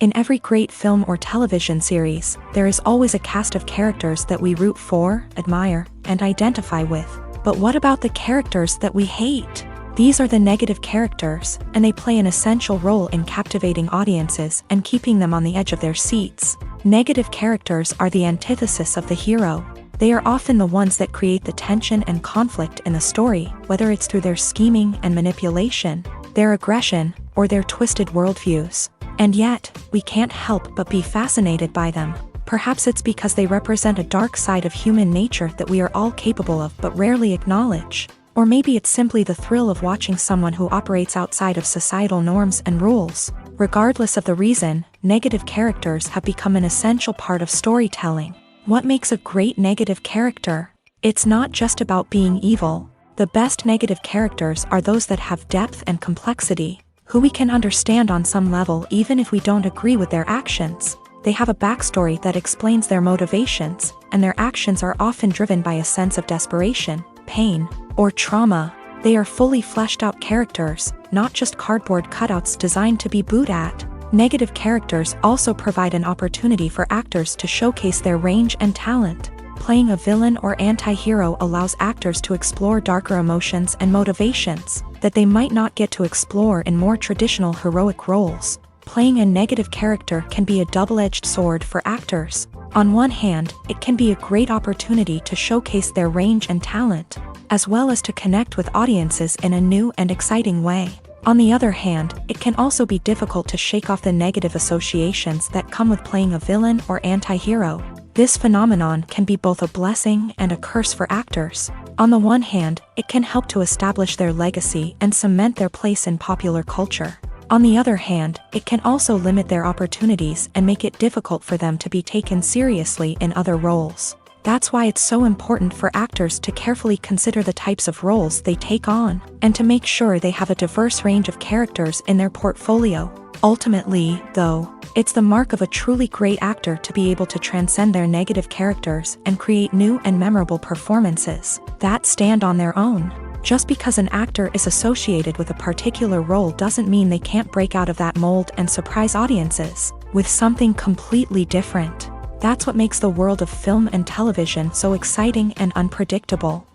In every great film or television series, there is always a cast of characters that we root for, admire, and identify with. But what about the characters that we hate? These are the negative characters, and they play an essential role in captivating audiences and keeping them on the edge of their seats. Negative characters are the antithesis of the hero. They are often the ones that create the tension and conflict in the story, whether it's through their scheming and manipulation, their aggression, or their twisted worldviews. And yet, we can't help but be fascinated by them. Perhaps it's because they represent a dark side of human nature that we are all capable of but rarely acknowledge. Or maybe it's simply the thrill of watching someone who operates outside of societal norms and rules. Regardless of the reason, negative characters have become an essential part of storytelling. What makes a great negative character? It's not just about being evil. The best negative characters are those that have depth and complexity, who we can understand on some level even if we don't agree with their actions. They have a backstory that explains their motivations, and their actions are often driven by a sense of desperation, pain, or trauma. They are fully fleshed out characters, not just cardboard cutouts designed to be booed at. Negative characters also provide an opportunity for actors to showcase their range and talent. Playing a villain or anti-hero allows actors to explore darker emotions and motivations that they might not get to explore in more traditional heroic roles. Playing a negative character can be a double-edged sword for actors. On one hand, it can be a great opportunity to showcase their range and talent, as well as to connect with audiences in a new and exciting way. On the other hand, it can also be difficult to shake off the negative associations that come with playing a villain or anti-hero. This phenomenon can be both a blessing and a curse for actors. On the one hand, it can help to establish their legacy and cement their place in popular culture. On the other hand, it can also limit their opportunities and make it difficult for them to be taken seriously in other roles. That's why it's so important for actors to carefully consider the types of roles they take on, and to make sure they have a diverse range of characters in their portfolio. Ultimately, though, it's the mark of a truly great actor to be able to transcend their negative characters and create new and memorable performances that stand on their own. Just because an actor is associated with a particular role doesn't mean they can't break out of that mold and surprise audiences with something completely different. That's what makes the world of film and television so exciting and unpredictable.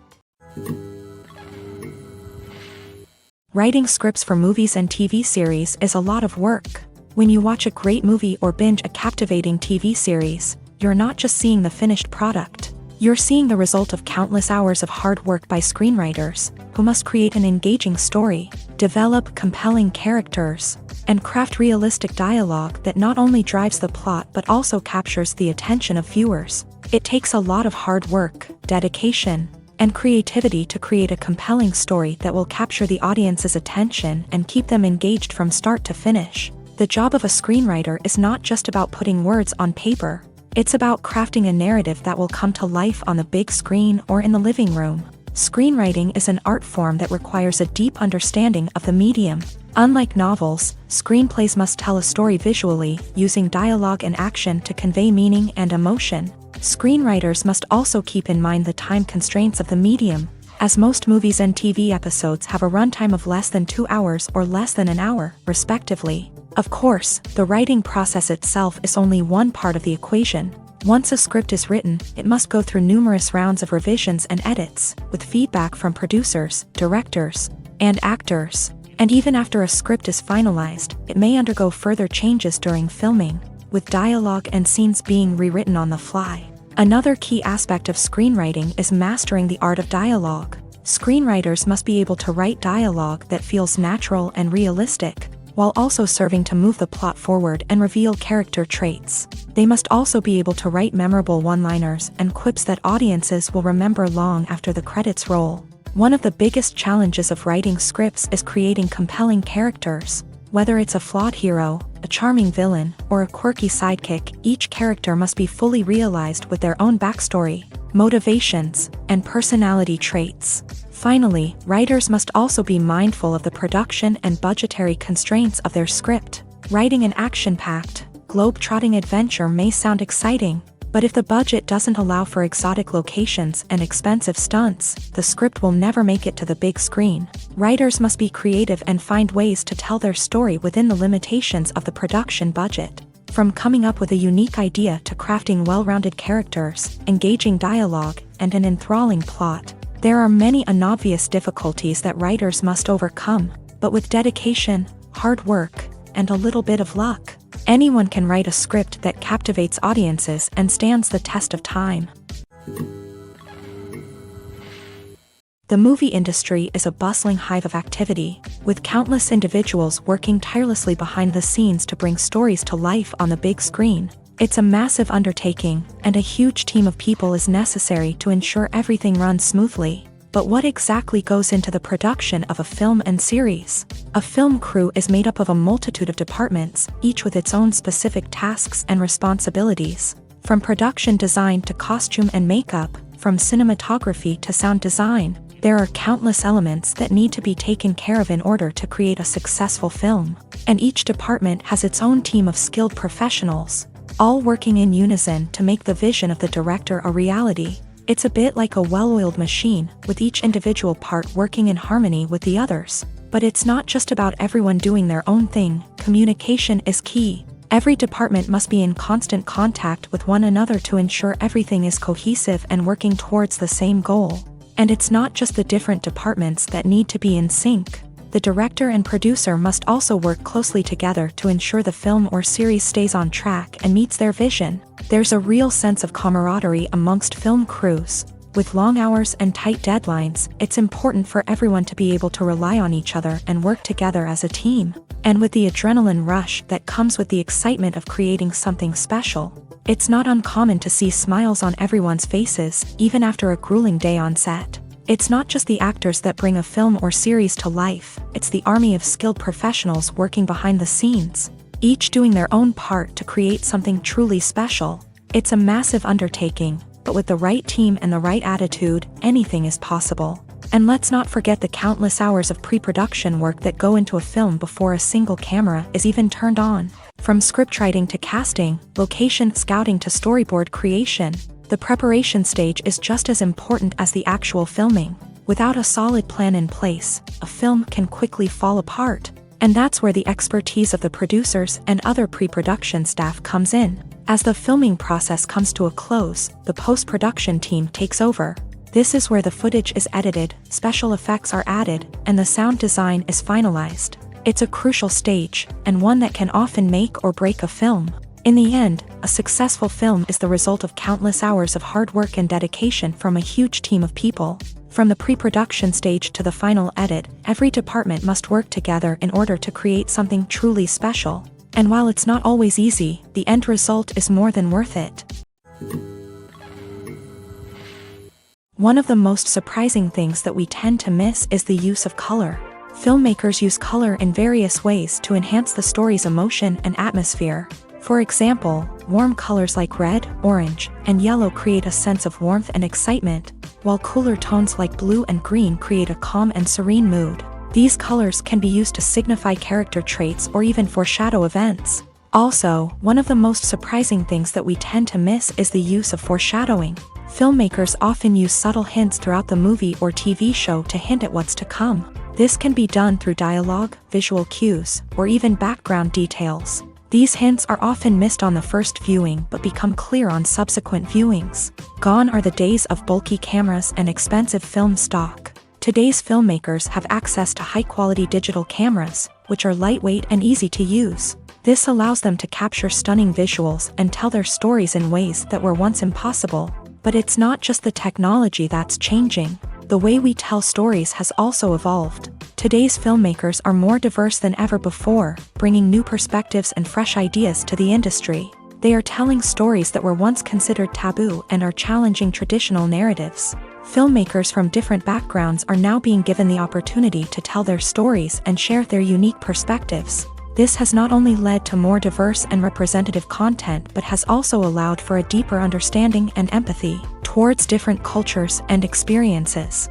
Writing scripts for movies and TV series is a lot of work. When you watch a great movie or binge a captivating TV series, you're not just seeing the finished product. You're seeing the result of countless hours of hard work by screenwriters, who must create an engaging story, develop compelling characters, and craft realistic dialogue that not only drives the plot but also captures the attention of viewers. It takes a lot of hard work, dedication, and creativity to create a compelling story that will capture the audience's attention and keep them engaged from start to finish. The job of a screenwriter is not just about putting words on paper. It's about crafting a narrative that will come to life on the big screen or in the living room. Screenwriting is an art form that requires a deep understanding of the medium. Unlike novels, screenplays must tell a story visually, using dialogue and action to convey meaning and emotion. Screenwriters must also keep in mind the time constraints of the medium, as most movies and TV episodes have a runtime of less than 2 hours or less than an hour, respectively. Of course, the writing process itself is only one part of the equation. Once a script is written, it must go through numerous rounds of revisions and edits, with feedback from producers, directors, and actors. And even after a script is finalized, it may undergo further changes during filming, with dialogue and scenes being rewritten on the fly. Another key aspect of screenwriting is mastering the art of dialogue. Screenwriters must be able to write dialogue that feels natural and realistic, while also serving to move the plot forward and reveal character traits. They must also be able to write memorable one-liners and quips that audiences will remember long after the credits roll. One of the biggest challenges of writing scripts is creating compelling characters. Whether it's a flawed hero, a charming villain, or a quirky sidekick, each character must be fully realized with their own backstory, motivations, and personality traits. Finally, writers must also be mindful of the production and budgetary constraints of their script. Writing an action-packed, globe-trotting adventure may sound exciting, but if the budget doesn't allow for exotic locations and expensive stunts, the script will never make it to the big screen. Writers must be creative and find ways to tell their story within the limitations of the production budget. From coming up with a unique idea to crafting well-rounded characters, engaging dialogue, and an enthralling plot, There are many unobvious difficulties that writers must overcome, but with dedication, hard work, and a little bit of luck, anyone can write a script that captivates audiences and stands the test of time. The movie industry is a bustling hive of activity, with countless individuals working tirelessly behind the scenes to bring stories to life on the big screen. It's a massive undertaking, and a huge team of people is necessary to ensure everything runs smoothly. But what exactly goes into the production of a film and series? A film crew is made up of a multitude of departments, each with its own specific tasks and responsibilities. From production design to costume and makeup, from cinematography to sound design, there are countless elements that need to be taken care of in order to create a successful film. And each department has its own team of skilled professionals, all working in unison to make the vision of the director a reality. It's a bit like a well-oiled machine, with each individual part working in harmony with the others. But it's not just about everyone doing their own thing. Communication is key. Every department must be in constant contact with one another to ensure everything is cohesive and working towards the same goal. And it's not just the different departments that need to be in sync. The director and producer must also work closely together to ensure the film or series stays on track and meets their vision. There's a real sense of camaraderie amongst film crews. With long hours and tight deadlines, it's important for everyone to be able to rely on each other and work together as a team. And with the adrenaline rush that comes with the excitement of creating something special, it's not uncommon to see smiles on everyone's faces, even after a grueling day on set. It's not just the actors that bring a film or series to life, it's the army of skilled professionals working behind the scenes, each doing their own part to create something truly special. It's a massive undertaking, but with the right team and the right attitude, anything is possible. And let's not forget the countless hours of pre-production work that go into a film before a single camera is even turned on. From scriptwriting to casting, location scouting to storyboard creation, the preparation stage is just as important as the actual filming. Without a solid plan in place, a film can quickly fall apart. And that's where the expertise of the producers and other pre-production staff comes in. As the filming process comes to a close, the post-production team takes over. This is where the footage is edited, special effects are added, and the sound design is finalized. It's a crucial stage, and one that can often make or break a film. In the end, a successful film is the result of countless hours of hard work and dedication from a huge team of people. From the pre-production stage to the final edit, every department must work together in order to create something truly special. And while it's not always easy, the end result is more than worth it. One of the most surprising things that we tend to miss is the use of color. Filmmakers use color in various ways to enhance the story's emotion and atmosphere. For example, warm colors like red, orange, and yellow create a sense of warmth and excitement, while cooler tones like blue and green create a calm and serene mood. These colors can be used to signify character traits or even foreshadow events. Also, one of the most surprising things that we tend to miss is the use of foreshadowing. Filmmakers often use subtle hints throughout the movie or TV show to hint at what's to come. This can be done through dialogue, visual cues, or even background details. These hints are often missed on the first viewing but become clear on subsequent viewings. Gone are the days of bulky cameras and expensive film stock. Today's filmmakers have access to high-quality digital cameras, which are lightweight and easy to use. This allows them to capture stunning visuals and tell their stories in ways that were once impossible. But it's not just the technology that's changing. The way we tell stories has also evolved. Today's filmmakers are more diverse than ever before, bringing new perspectives and fresh ideas to the industry. They are telling stories that were once considered taboo and are challenging traditional narratives. Filmmakers from different backgrounds are now being given the opportunity to tell their stories and share their unique perspectives. This has not only led to more diverse and representative content but has also allowed for a deeper understanding and empathy towards different cultures and experiences.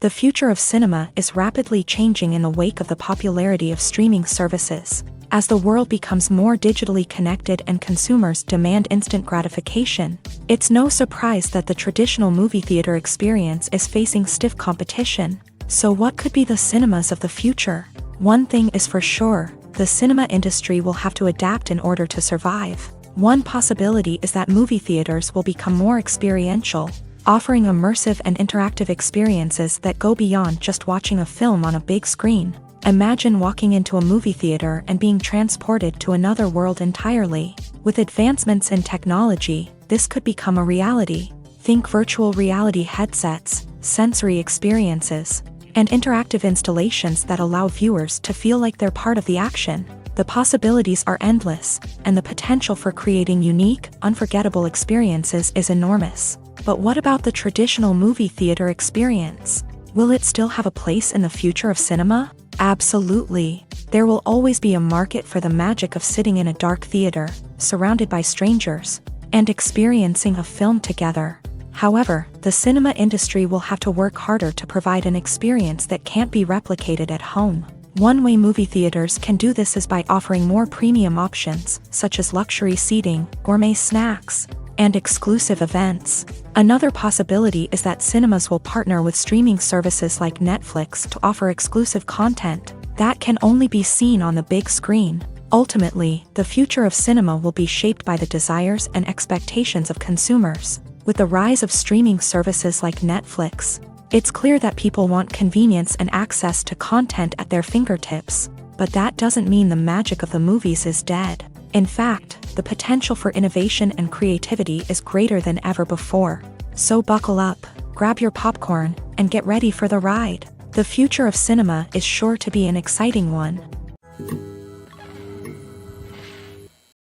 The future of cinema is rapidly changing in the wake of the popularity of streaming services. As the world becomes more digitally connected and consumers demand instant gratification, it's no surprise that the traditional movie theater experience is facing stiff competition. So what could be the cinemas of the future? One thing is for sure, the cinema industry will have to adapt in order to survive. One possibility is that movie theaters will become more experiential, offering immersive and interactive experiences that go beyond just watching a film on a big screen. Imagine walking into a movie theater and being transported to another world entirely. With advancements in technology, this could become a reality. Think virtual reality headsets, sensory experiences, and interactive installations that allow viewers to feel like they're part of the action. The possibilities are endless, and the potential for creating unique, unforgettable experiences is enormous. But what about the traditional movie theater experience? Will it still have a place in the future of cinema? Absolutely. There will always be a market for the magic of sitting in a dark theater, surrounded by strangers, and experiencing a film together. However, the cinema industry will have to work harder to provide an experience that can't be replicated at home. One way movie theaters can do this is by offering more premium options, such as luxury seating, gourmet snacks, and exclusive events. Another possibility is that cinemas will partner with streaming services like Netflix to offer exclusive content that can only be seen on the big screen. Ultimately, the future of cinema will be shaped by the desires and expectations of consumers. With the rise of streaming services like Netflix, it's clear that people want convenience and access to content at their fingertips. But that doesn't mean the magic of the movies is dead. In fact, the potential for innovation and creativity is greater than ever before. So buckle up, grab your popcorn, and get ready for the ride. The future of cinema is sure to be an exciting one.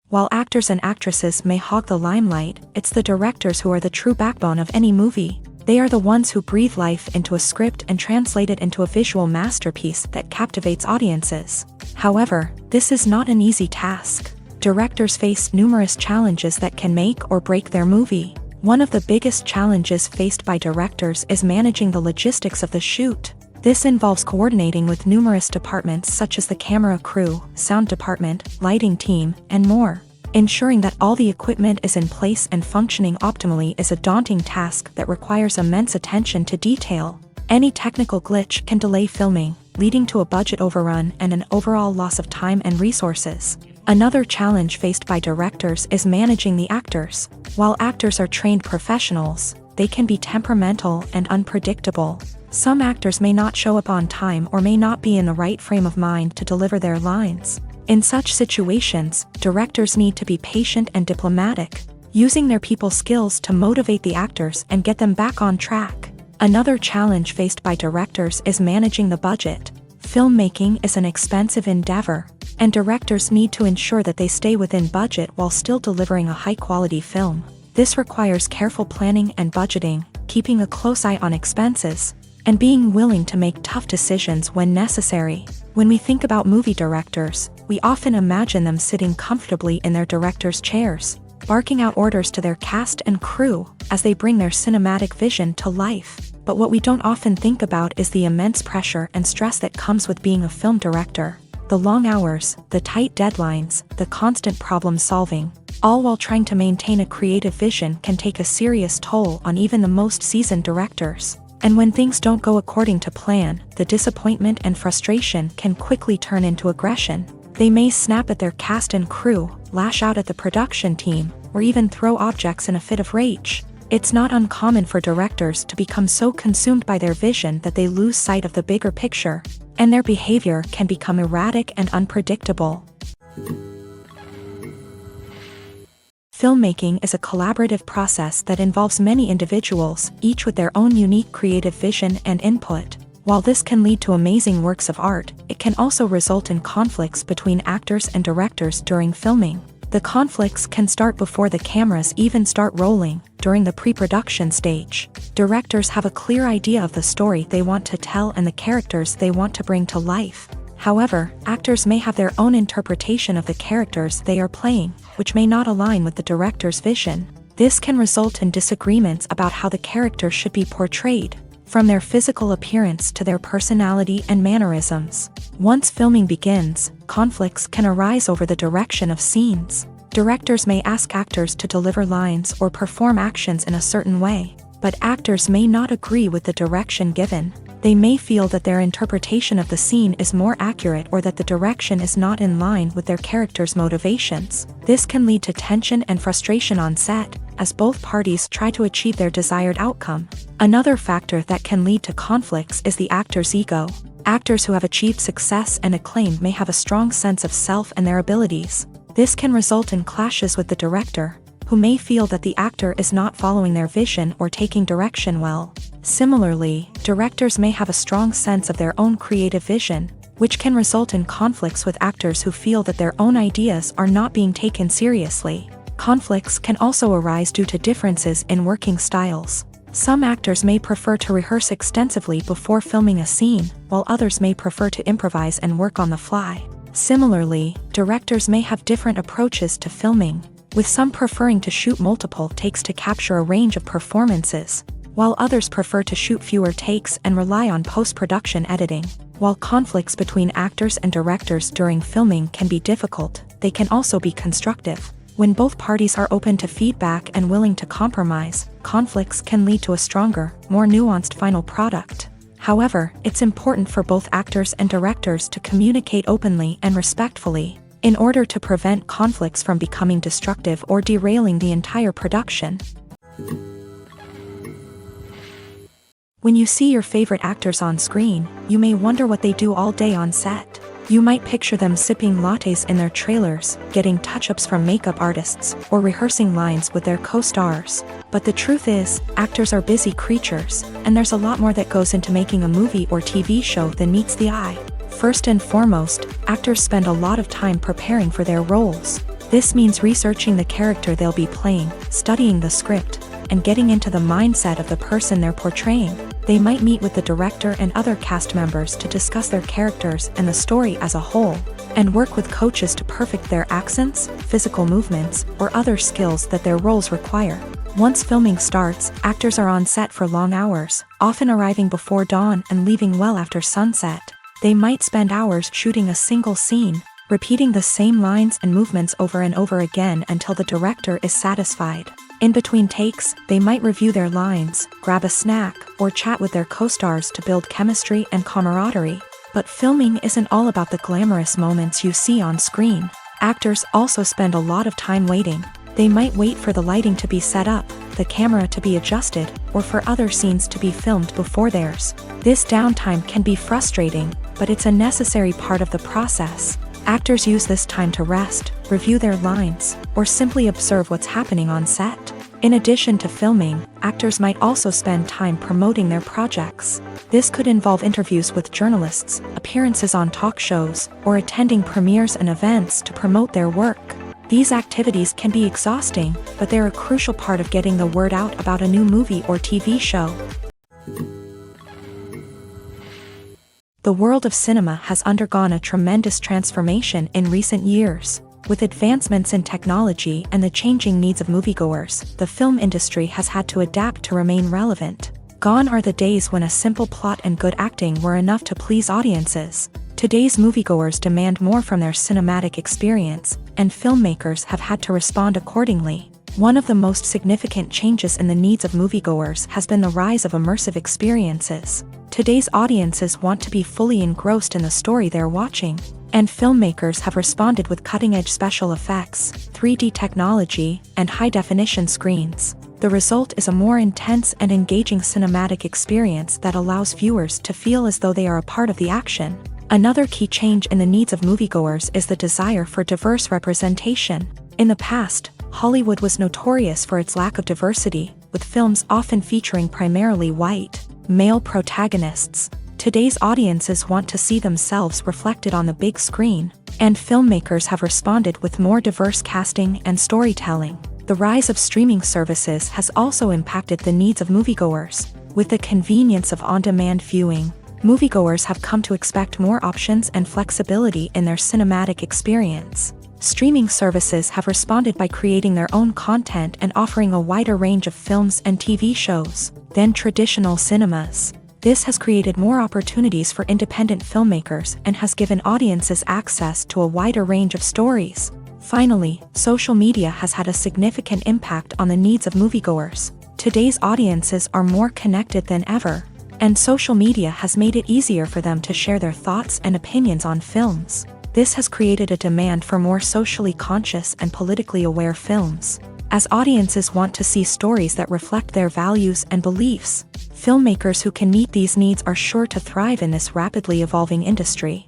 While actors and actresses may hog the limelight, it's the directors who are the true backbone of any movie. They are the ones who breathe life into a script and translate it into a visual masterpiece that captivates audiences. However, this is not an easy task. Directors face numerous challenges that can make or break their movie. One of the biggest challenges faced by directors is managing the logistics of the shoot. This involves coordinating with numerous departments such as the camera crew, sound department, lighting team, and more. Ensuring that all the equipment is in place and functioning optimally is a daunting task that requires immense attention to detail. Any technical glitch can delay filming, leading to a budget overrun and an overall loss of time and resources. Another challenge faced by directors is managing the actors. While actors are trained professionals, they can be temperamental and unpredictable. Some actors may not show up on time or may not be in the right frame of mind to deliver their lines. In such situations, directors need to be patient and diplomatic, using their people skills to motivate the actors and get them back on track. Another challenge faced by directors is managing the budget. Filmmaking is an expensive endeavor, and directors need to ensure that they stay within budget while still delivering a high-quality film. This requires careful planning and budgeting, keeping a close eye on expenses, and being willing to make tough decisions when necessary. When we think about movie directors, we often imagine them sitting comfortably in their director's chairs, barking out orders to their cast and crew as they bring their cinematic vision to life. But what we don't often think about is the immense pressure and stress that comes with being a film director. The long hours, the tight deadlines, the constant problem solving, all while trying to maintain a creative vision can take a serious toll on even the most seasoned directors. And when things don't go according to plan, the disappointment and frustration can quickly turn into aggression. They may snap at their cast and crew, lash out at the production team, or even throw objects in a fit of rage. It's not uncommon for directors to become so consumed by their vision that they lose sight of the bigger picture, and their behavior can become erratic and unpredictable. Filmmaking is a collaborative process that involves many individuals, each with their own unique creative vision and input. While this can lead to amazing works of art, it can also result in conflicts between actors and directors during filming. The conflicts can start before the cameras even start rolling, during the pre-production stage. Directors have a clear idea of the story they want to tell and the characters they want to bring to life. However, actors may have their own interpretation of the characters they are playing, which may not align with the director's vision. This can result in disagreements about how the character should be portrayed, from their physical appearance to their personality and mannerisms. Once filming begins, conflicts can arise over the direction of scenes. Directors may ask actors to deliver lines or perform actions in a certain way, but actors may not agree with the direction given. They may feel that their interpretation of the scene is more accurate or that the direction is not in line with their character's motivations. This can lead to tension and frustration on set, as both parties try to achieve their desired outcome. Another factor that can lead to conflicts is the actor's ego. Actors who have achieved success and acclaim may have a strong sense of self and their abilities. This can result in clashes with the director, who may feel that the actor is not following their vision or taking direction well. Similarly, directors may have a strong sense of their own creative vision, which can result in conflicts with actors who feel that their own ideas are not being taken seriously. Conflicts can also arise due to differences in working styles. Some actors may prefer to rehearse extensively before filming a scene, while others may prefer to improvise and work on the fly. Similarly, directors may have different approaches to filming, with some preferring to shoot multiple takes to capture a range of performances, while others prefer to shoot fewer takes and rely on post-production editing. While conflicts between actors and directors during filming can be difficult, they can also be constructive. When both parties are open to feedback and willing to compromise, conflicts can lead to a stronger, more nuanced final product. However, it's important for both actors and directors to communicate openly and respectfully, in order to prevent conflicts from becoming destructive or derailing the entire production. When you see your favorite actors on screen, you may wonder what they do all day on set. You might picture them sipping lattes in their trailers, getting touch-ups from makeup artists, or rehearsing lines with their co-stars. But the truth is, actors are busy creatures, and there's a lot more that goes into making a movie or TV show than meets the eye. First and foremost, actors spend a lot of time preparing for their roles. This means researching the character they'll be playing, studying the script, and getting into the mindset of the person they're portraying. They might meet with the director and other cast members to discuss their characters and the story as a whole, and work with coaches to perfect their accents, physical movements, or other skills that their roles require. Once filming starts, actors are on set for long hours, often arriving before dawn and leaving well after sunset. They might spend hours shooting a single scene, repeating the same lines and movements over and over again until the director is satisfied. In between takes, they might review their lines, grab a snack, or chat with their co-stars to build chemistry and camaraderie. But filming isn't all about the glamorous moments you see on screen. Actors also spend a lot of time waiting. They might wait for the lighting to be set up, the camera to be adjusted, or for other scenes to be filmed before theirs. This downtime can be frustrating, but it's a necessary part of the process. Actors use this time to rest, review their lines, or simply observe what's happening on set. In addition to filming, actors might also spend time promoting their projects. This could involve interviews with journalists, appearances on talk shows, or attending premieres and events to promote their work. These activities can be exhausting, but they're a crucial part of getting the word out about a new movie or TV show. The world of cinema has undergone a tremendous transformation in recent years. With advancements in technology and the changing needs of moviegoers, the film industry has had to adapt to remain relevant. Gone are the days when a simple plot and good acting were enough to please audiences. Today's moviegoers demand more from their cinematic experience, and filmmakers have had to respond accordingly. One of the most significant changes in the needs of moviegoers has been the rise of immersive experiences. Today's audiences want to be fully engrossed in the story they're watching, and filmmakers have responded with cutting-edge special effects, 3D technology, and high-definition screens. The result is a more intense and engaging cinematic experience that allows viewers to feel as though they are a part of the action. Another key change in the needs of moviegoers is the desire for diverse representation. In the past, Hollywood was notorious for its lack of diversity, with films often featuring primarily white, male protagonists. Today's audiences want to see themselves reflected on the big screen, and filmmakers have responded with more diverse casting and storytelling. The rise of streaming services has also impacted the needs of moviegoers. With the convenience of on-demand viewing, moviegoers have come to expect more options and flexibility in their cinematic experience. Streaming services have responded by creating their own content and offering a wider range of films and TV shows than traditional cinemas. This has created more opportunities for independent filmmakers and has given audiences access to a wider range of stories. Finally, social media has had a significant impact on the needs of moviegoers. Today's audiences are more connected than ever. And social media has made it easier for them to share their thoughts and opinions on films. This has created a demand for more socially conscious and politically aware films. As audiences want to see stories that reflect their values and beliefs, filmmakers who can meet these needs are sure to thrive in this rapidly evolving industry.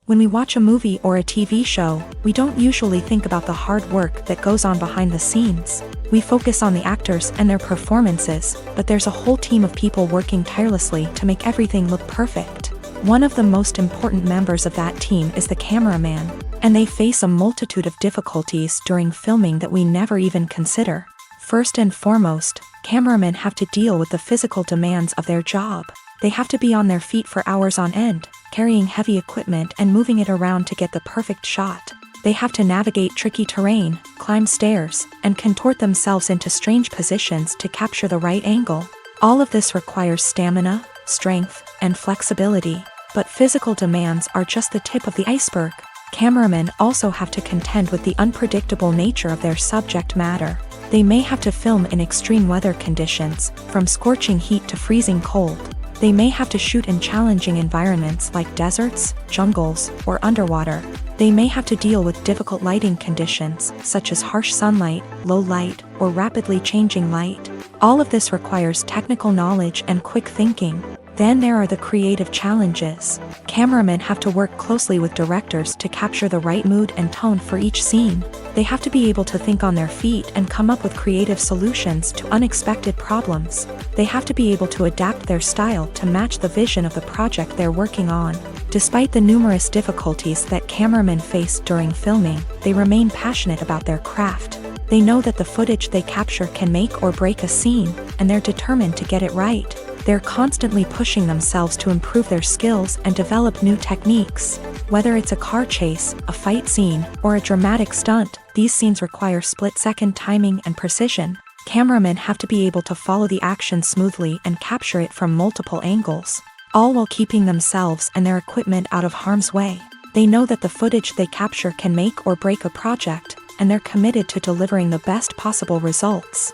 When we watch a movie or a TV show, we don't usually think about the hard work that goes on behind the scenes. We focus on the actors and their performances, but there's a whole team of people working tirelessly to make everything look perfect. One of the most important members of that team is the cameraman, and they face a multitude of difficulties during filming that we never even consider. First and foremost, cameramen have to deal with the physical demands of their job. They have to be on their feet for hours on end, carrying heavy equipment and moving it around to get the perfect shot. They have to navigate tricky terrain, climb stairs, and contort themselves into strange positions to capture the right angle. All of this requires stamina, strength, and flexibility. But physical demands are just the tip of the iceberg. Cameramen also have to contend with the unpredictable nature of their subject matter. They may have to film in extreme weather conditions, from scorching heat to freezing cold. They may have to shoot in challenging environments like deserts, jungles, or underwater. They may have to deal with difficult lighting conditions, such as harsh sunlight, low light, or rapidly changing light. All of this requires technical knowledge and quick thinking. Then there are the creative challenges. Cameramen have to work closely with directors to capture the right mood and tone for each scene. They have to be able to think on their feet and come up with creative solutions to unexpected problems. They have to be able to adapt their style to match the vision of the project they're working on. Despite the numerous difficulties that cameramen face during filming, they remain passionate about their craft. They know that the footage they capture can make or break a scene, and they're determined to get it right. They're constantly pushing themselves to improve their skills and develop new techniques. Whether it's a car chase, a fight scene, or a dramatic stunt, these scenes require split-second timing and precision. Cameramen have to be able to follow the action smoothly and capture it from multiple angles, all while keeping themselves and their equipment out of harm's way. They know that the footage they capture can make or break a project, and they're committed to delivering the best possible results.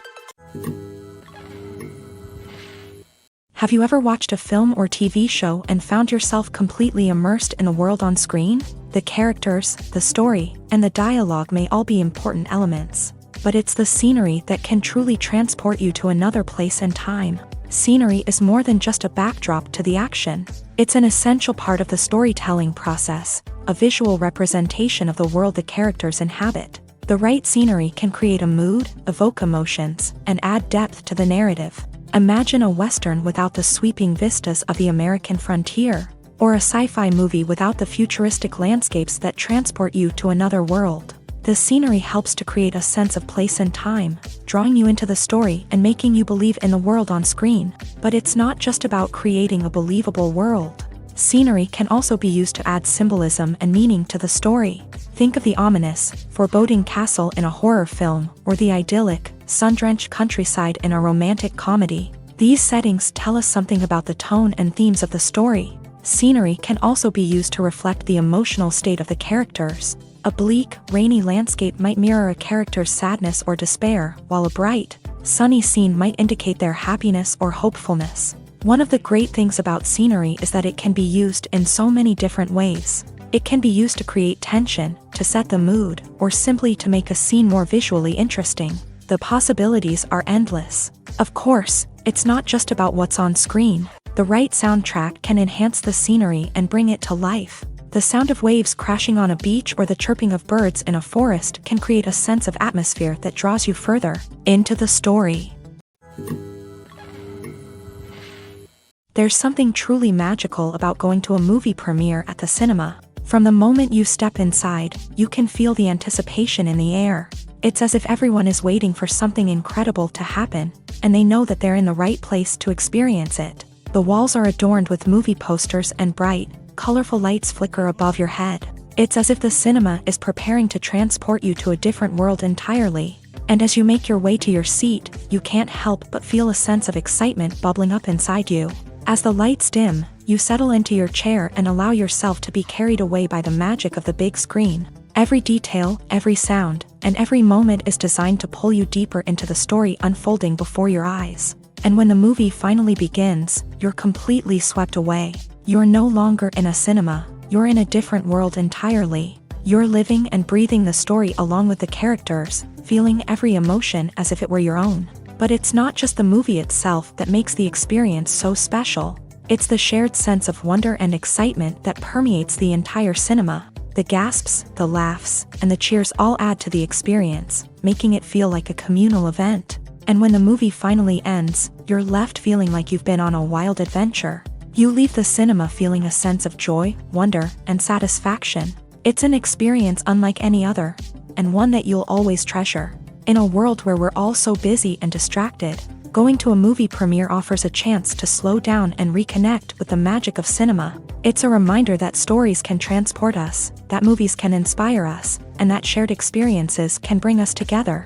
Have you ever watched a film or TV show and found yourself completely immersed in the world on screen? The characters, the story, and the dialogue may all be important elements, but it's the scenery that can truly transport you to another place and time. Scenery is more than just a backdrop to the action. It's an essential part of the storytelling process, a visual representation of the world the characters inhabit. The right scenery can create a mood, evoke emotions, and add depth to the narrative. Imagine a Western without the sweeping vistas of the American frontier, or a sci-fi movie without the futuristic landscapes that transport you to another world. The scenery helps to create a sense of place and time, drawing you into the story and making you believe in the world on screen. But it's not just about creating a believable world. Scenery can also be used to add symbolism and meaning to the story. Think of the ominous, foreboding castle in a horror film, or the idyllic, sun-drenched countryside in a romantic comedy. These settings tell us something about the tone and themes of the story. Scenery can also be used to reflect the emotional state of the characters. A bleak, rainy landscape might mirror a character's sadness or despair, while a bright, sunny scene might indicate their happiness or hopefulness. One of the great things about scenery is that it can be used in so many different ways. It can be used to create tension, to set the mood, or simply to make a scene more visually interesting. The possibilities are endless. Of course, it's not just about what's on screen. The right soundtrack can enhance the scenery and bring it to life. The sound of waves crashing on a beach or the chirping of birds in a forest can create a sense of atmosphere that draws you further into the story. There's something truly magical about going to a movie premiere at the cinema. From the moment you step inside, you can feel the anticipation in the air. It's as if everyone is waiting for something incredible to happen, and they know that they're in the right place to experience it. The walls are adorned with movie posters and bright, colorful lights flicker above your head. It's as if the cinema is preparing to transport you to a different world entirely. And as you make your way to your seat, you can't help but feel a sense of excitement bubbling up inside you. As the lights dim, you settle into your chair and allow yourself to be carried away by the magic of the big screen. Every detail, every sound, and every moment is designed to pull you deeper into the story unfolding before your eyes. And when the movie finally begins, you're completely swept away. You're no longer in a cinema, you're in a different world entirely. You're living and breathing the story along with the characters, feeling every emotion as if it were your own. But it's not just the movie itself that makes the experience so special. It's the shared sense of wonder and excitement that permeates the entire cinema. The gasps, the laughs, and the cheers all add to the experience, making it feel like a communal event. And when the movie finally ends, you're left feeling like you've been on a wild adventure. You leave the cinema feeling a sense of joy, wonder, and satisfaction. It's an experience unlike any other, and one that you'll always treasure. In a world where we're all so busy and distracted, going to a movie premiere offers a chance to slow down and reconnect with the magic of cinema. It's a reminder that stories can transport us, that movies can inspire us, and that shared experiences can bring us together.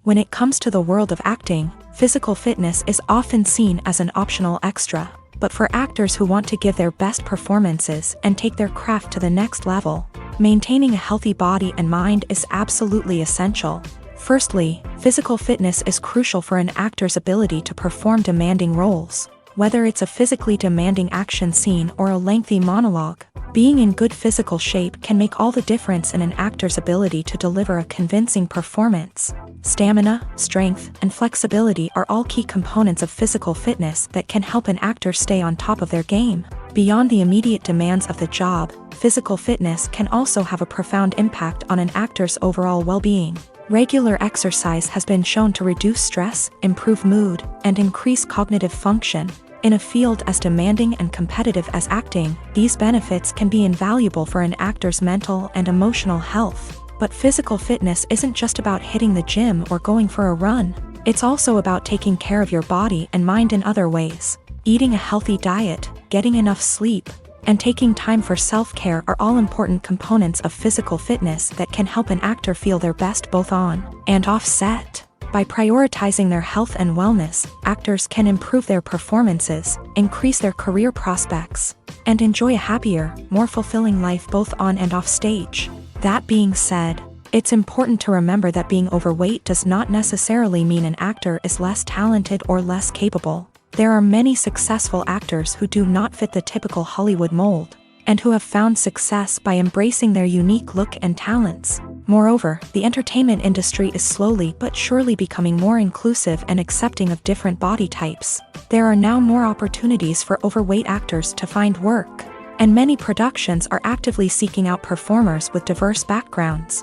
When it comes to the world of acting, physical fitness is often seen as an optional extra. But for actors who want to give their best performances and take their craft to the next level, maintaining a healthy body and mind is absolutely essential. Firstly, physical fitness is crucial for an actor's ability to perform demanding roles. Whether it's a physically demanding action scene or a lengthy monologue, being in good physical shape can make all the difference in an actor's ability to deliver a convincing performance. Stamina, strength, and flexibility are all key components of physical fitness that can help an actor stay on top of their game. Beyond the immediate demands of the job, physical fitness can also have a profound impact on an actor's overall well-being. Regular exercise has been shown to reduce stress, improve mood, and increase cognitive function. In a field as demanding and competitive as acting, these benefits can be invaluable for an actor's mental and emotional health. But physical fitness isn't just about hitting the gym or going for a run. It's also about taking care of your body and mind in other ways. Eating a healthy diet, getting enough sleep, and taking time for self-care are all important components of physical fitness that can help an actor feel their best both on and off set. By prioritizing their health and wellness, actors can improve their performances, increase their career prospects, and enjoy a happier, more fulfilling life both on and off stage. That being said, it's important to remember that being overweight does not necessarily mean an actor is less talented or less capable. There are many successful actors who do not fit the typical Hollywood mold, and who have found success by embracing their unique look and talents. Moreover, the entertainment industry is slowly but surely becoming more inclusive and accepting of different body types. There are now more opportunities for overweight actors to find work, and many productions are actively seeking out performers with diverse backgrounds.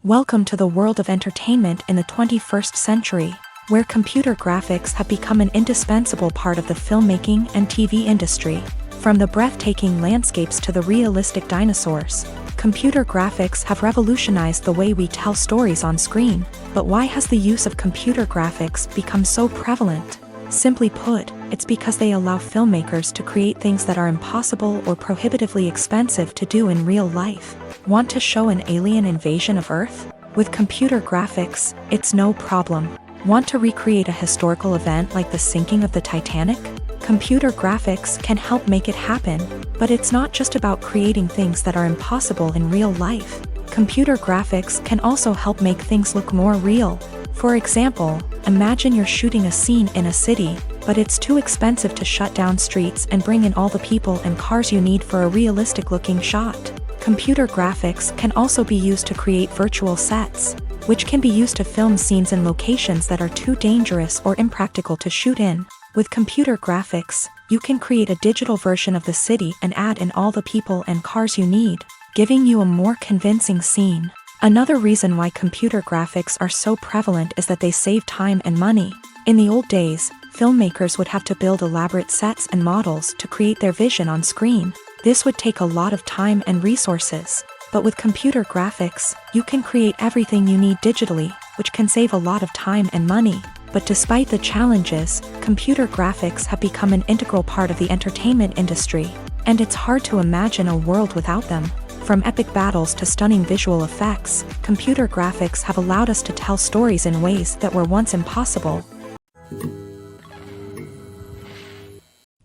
Welcome to the world of entertainment in the 21st century, where computer graphics have become an indispensable part of the filmmaking and TV industry. From the breathtaking landscapes to the realistic dinosaurs, computer graphics have revolutionized the way we tell stories on screen. But why has the use of computer graphics become so prevalent? Simply put, it's because they allow filmmakers to create things that are impossible or prohibitively expensive to do in real life. Want to show an alien invasion of Earth? With computer graphics, it's no problem. Want to recreate a historical event like the sinking of the Titanic? Computer graphics can help make it happen. But it's not just about creating things that are impossible in real life. Computer graphics can also help make things look more real. For example, imagine you're shooting a scene in a city, but it's too expensive to shut down streets and bring in all the people and cars you need for a realistic-looking shot. Computer graphics can also be used to create virtual sets, which can be used to film scenes in locations that are too dangerous or impractical to shoot in. With computer graphics, you can create a digital version of the city and add in all the people and cars you need, giving you a more convincing scene. Another reason why computer graphics are so prevalent is that they save time and money. In the old days, filmmakers would have to build elaborate sets and models to create their vision on screen. This would take a lot of time and resources. But with computer graphics, you can create everything you need digitally, which can save a lot of time and money. But despite the challenges, computer graphics have become an integral part of the entertainment industry, and it's hard to imagine a world without them. From epic battles to stunning visual effects, computer graphics have allowed us to tell stories in ways that were once impossible.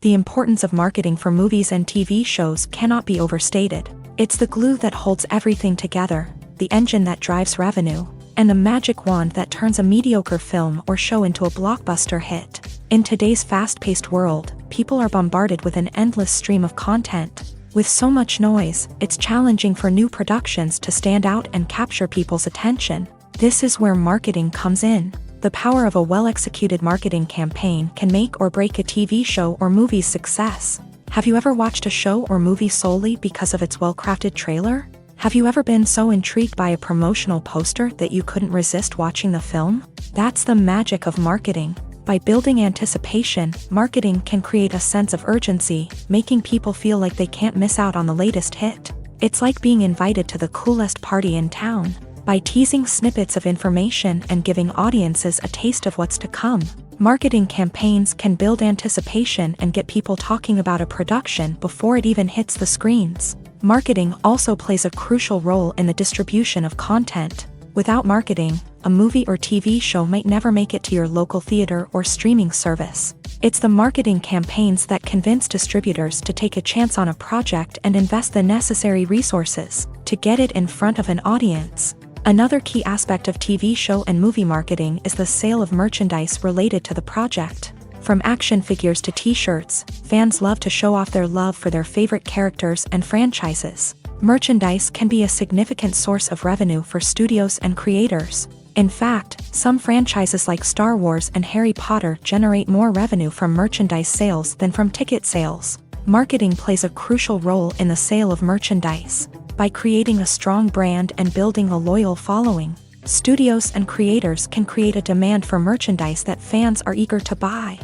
The importance of marketing for movies and TV shows cannot be overstated. It's the glue that holds everything together, the engine that drives revenue, and the magic wand that turns a mediocre film or show into a blockbuster hit. In today's fast-paced world, people are bombarded with an endless stream of content. With so much noise, it's challenging for new productions to stand out and capture people's attention. This is where marketing comes in. The power of a well-executed marketing campaign can make or break a TV show or movie's success. Have you ever watched a show or movie solely because of its well-crafted trailer? Have you ever been so intrigued by a promotional poster that you couldn't resist watching the film? That's the magic of marketing. By building anticipation, marketing can create a sense of urgency, making people feel like they can't miss out on the latest hit. It's like being invited to the coolest party in town. By teasing snippets of information and giving audiences a taste of what's to come, marketing campaigns can build anticipation and get people talking about a production before it even hits the screens. Marketing also plays a crucial role in the distribution of content. Without marketing, a movie or TV show might never make it to your local theater or streaming service. It's the marketing campaigns that convince distributors to take a chance on a project and invest the necessary resources to get it in front of an audience. Another key aspect of TV show and movie marketing is the sale of merchandise related to the project. From action figures to t-shirts, fans love to show off their love for their favorite characters and franchises. Merchandise can be a significant source of revenue for studios and creators. In fact, some franchises like Star Wars and Harry Potter generate more revenue from merchandise sales than from ticket sales. Marketing plays a crucial role in the sale of merchandise. By creating a strong brand and building a loyal following, studios and creators can create a demand for merchandise that fans are eager to buy.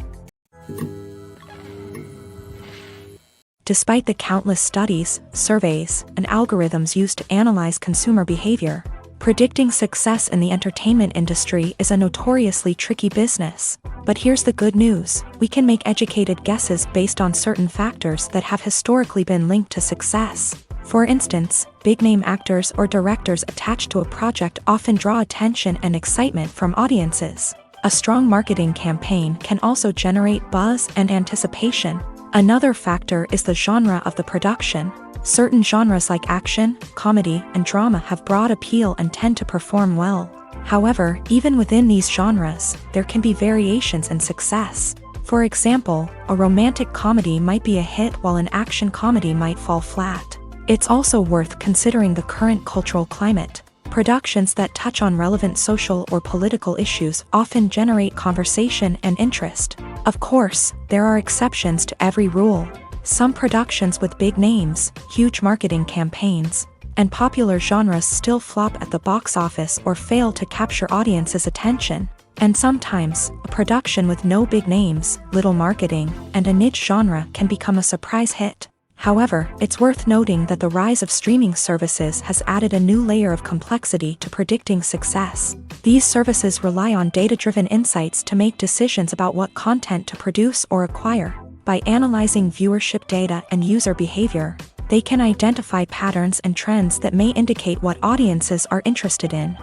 Despite the countless studies, surveys, and algorithms used to analyze consumer behavior, predicting success in the entertainment industry is a notoriously tricky business. But here's the good news: we can make educated guesses based on certain factors that have historically been linked to success. For instance, big-name actors or directors attached to a project often draw attention and excitement from audiences. A strong marketing campaign can also generate buzz and anticipation. Another factor is the genre of the production. Certain genres like action, comedy, and drama have broad appeal and tend to perform well. However, even within these genres, there can be variations in success. For example, a romantic comedy might be a hit while an action comedy might fall flat. It's also worth considering the current cultural climate. Productions that touch on relevant social or political issues often generate conversation and interest. Of course, there are exceptions to every rule. Some productions with big names, huge marketing campaigns, and popular genres still flop at the box office or fail to capture audiences' attention. And sometimes, a production with no big names, little marketing, and a niche genre can become a surprise hit. However, it's worth noting that the rise of streaming services has added a new layer of complexity to predicting success. These services rely on data-driven insights to make decisions about what content to produce or acquire. By analyzing viewership data and user behavior, they can identify patterns and trends that may indicate what audiences are interested in.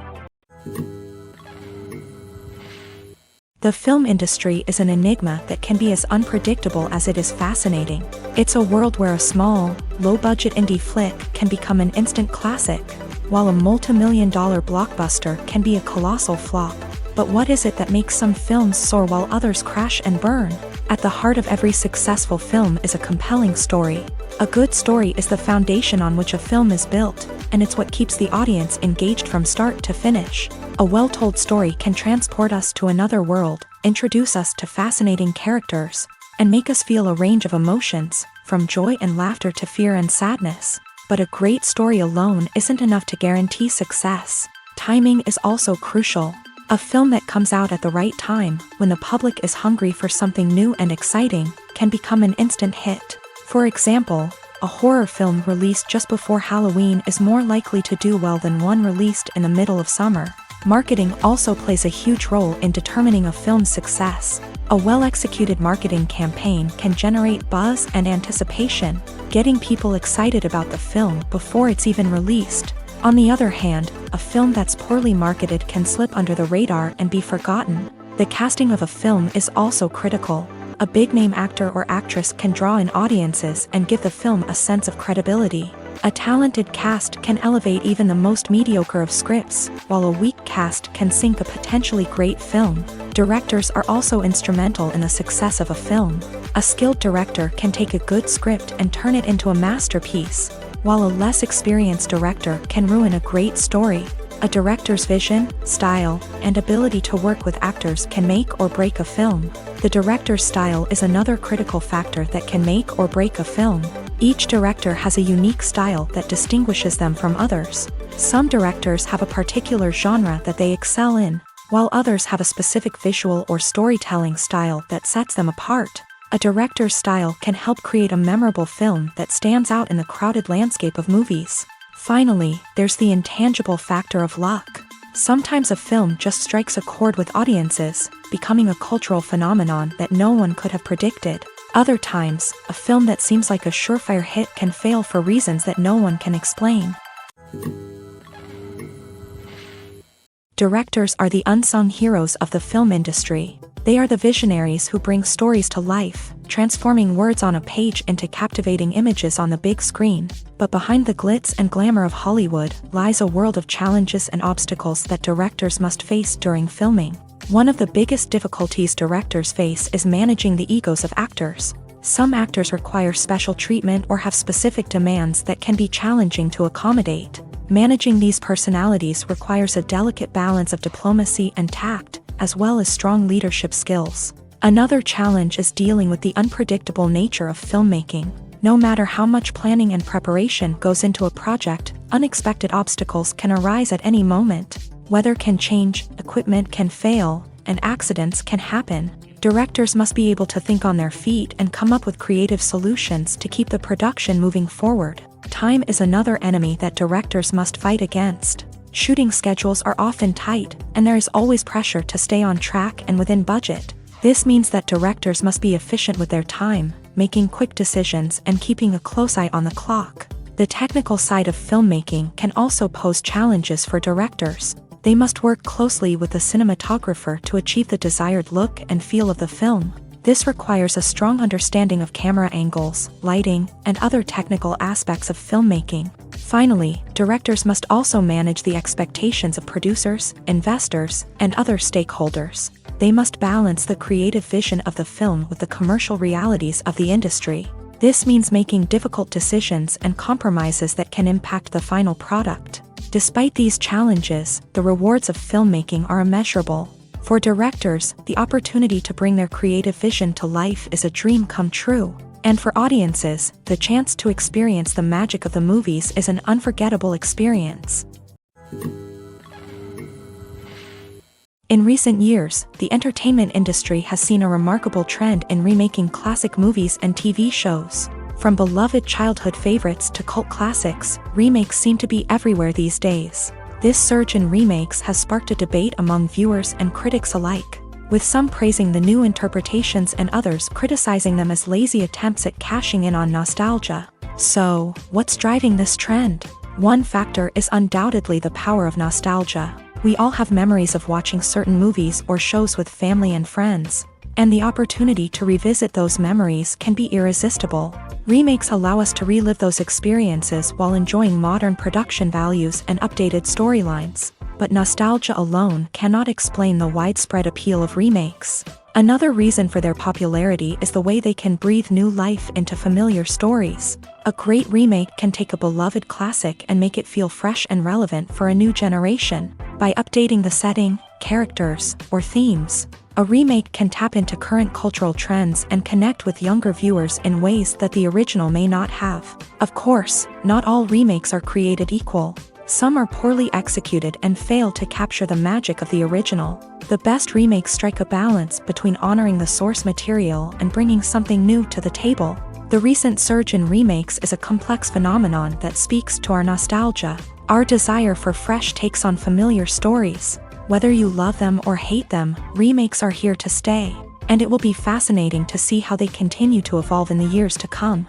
The film industry is an enigma that can be as unpredictable as it is fascinating. It's a world where a small, low-budget indie flick can become an instant classic, while a multi-million-dollar blockbuster can be a colossal flop. But what is it that makes some films soar while others crash and burn? At the heart of every successful film is a compelling story. A good story is the foundation on which a film is built, and it's what keeps the audience engaged from start to finish. A well-told story can transport us to another world, introduce us to fascinating characters, and make us feel a range of emotions, from joy and laughter to fear and sadness. But a great story alone isn't enough to guarantee success. Timing is also crucial. A film that comes out at the right time, when the public is hungry for something new and exciting, can become an instant hit. For example, a horror film released just before Halloween is more likely to do well than one released in the middle of summer. Marketing also plays a huge role in determining a film's success. A well-executed marketing campaign can generate buzz and anticipation, getting people excited about the film before it's even released. On the other hand, a film that's poorly marketed can slip under the radar and be forgotten. The casting of a film is also critical. A big-name actor or actress can draw in audiences and give the film a sense of credibility. A talented cast can elevate even the most mediocre of scripts, while a weak cast can sink a potentially great film. Directors are also instrumental in the success of a film. A skilled director can take a good script and turn it into a masterpiece, while a less experienced director can ruin a great story. A director's vision, style, and ability to work with actors can make or break a film. The director's style is another critical factor that can make or break a film. Each director has a unique style that distinguishes them from others. Some directors have a particular genre that they excel in, while others have a specific visual or storytelling style that sets them apart. A director's style can help create a memorable film that stands out in the crowded landscape of movies. Finally, there's the intangible factor of luck. Sometimes a film just strikes a chord with audiences, becoming a cultural phenomenon that no one could have predicted. Other times, a film that seems like a surefire hit can fail for reasons that no one can explain. Directors are the unsung heroes of the film industry. They are the visionaries who bring stories to life, transforming words on a page into captivating images on the big screen. But behind the glitz and glamour of Hollywood lies a world of challenges and obstacles that directors must face during filming. One of the biggest difficulties directors face is managing the egos of actors. Some actors require special treatment or have specific demands that can be challenging to accommodate. Managing these personalities requires a delicate balance of diplomacy and tact, as well as strong leadership skills. Another challenge is dealing with the unpredictable nature of filmmaking. No matter how much planning and preparation goes into a project, unexpected obstacles can arise at any moment. Weather can change, equipment can fail, and accidents can happen. Directors must be able to think on their feet and come up with creative solutions to keep the production moving forward. Time is another enemy that directors must fight against. Shooting schedules are often tight, and there is always pressure to stay on track and within budget. This means that directors must be efficient with their time, making quick decisions and keeping a close eye on the clock. The technical side of filmmaking can also pose challenges for directors. They must work closely with the cinematographer to achieve the desired look and feel of the film. This requires a strong understanding of camera angles, lighting, and other technical aspects of filmmaking. Finally, directors must also manage the expectations of producers, investors, and other stakeholders. They must balance the creative vision of the film with the commercial realities of the industry. This means making difficult decisions and compromises that can impact the final product. Despite these challenges, the rewards of filmmaking are immeasurable. For directors, the opportunity to bring their creative vision to life is a dream come true. And for audiences, the chance to experience the magic of the movies is an unforgettable experience. In recent years, the entertainment industry has seen a remarkable trend in remaking classic movies and TV shows. From beloved childhood favorites to cult classics, remakes seem to be everywhere these days. This surge in remakes has sparked a debate among viewers and critics alike, with some praising the new interpretations and others criticizing them as lazy attempts at cashing in on nostalgia. So, what's driving this trend? One factor is undoubtedly the power of nostalgia. We all have memories of watching certain movies or shows with family and friends, and the opportunity to revisit those memories can be irresistible. Remakes allow us to relive those experiences while enjoying modern production values and updated storylines. But nostalgia alone cannot explain the widespread appeal of remakes. Another reason for their popularity is the way they can breathe new life into familiar stories. A great remake can take a beloved classic and make it feel fresh and relevant for a new generation. By updating the setting, characters, or themes, a remake can tap into current cultural trends and connect with younger viewers in ways that the original may not have. Of course, not all remakes are created equal. Some are poorly executed and fail to capture the magic of the original. The best remakes strike a balance between honoring the source material and bringing something new to the table. The recent surge in remakes is a complex phenomenon that speaks to our nostalgia, our desire for fresh takes on familiar stories. Whether you love them or hate them, remakes are here to stay, and it will be fascinating to see how they continue to evolve in the years to come.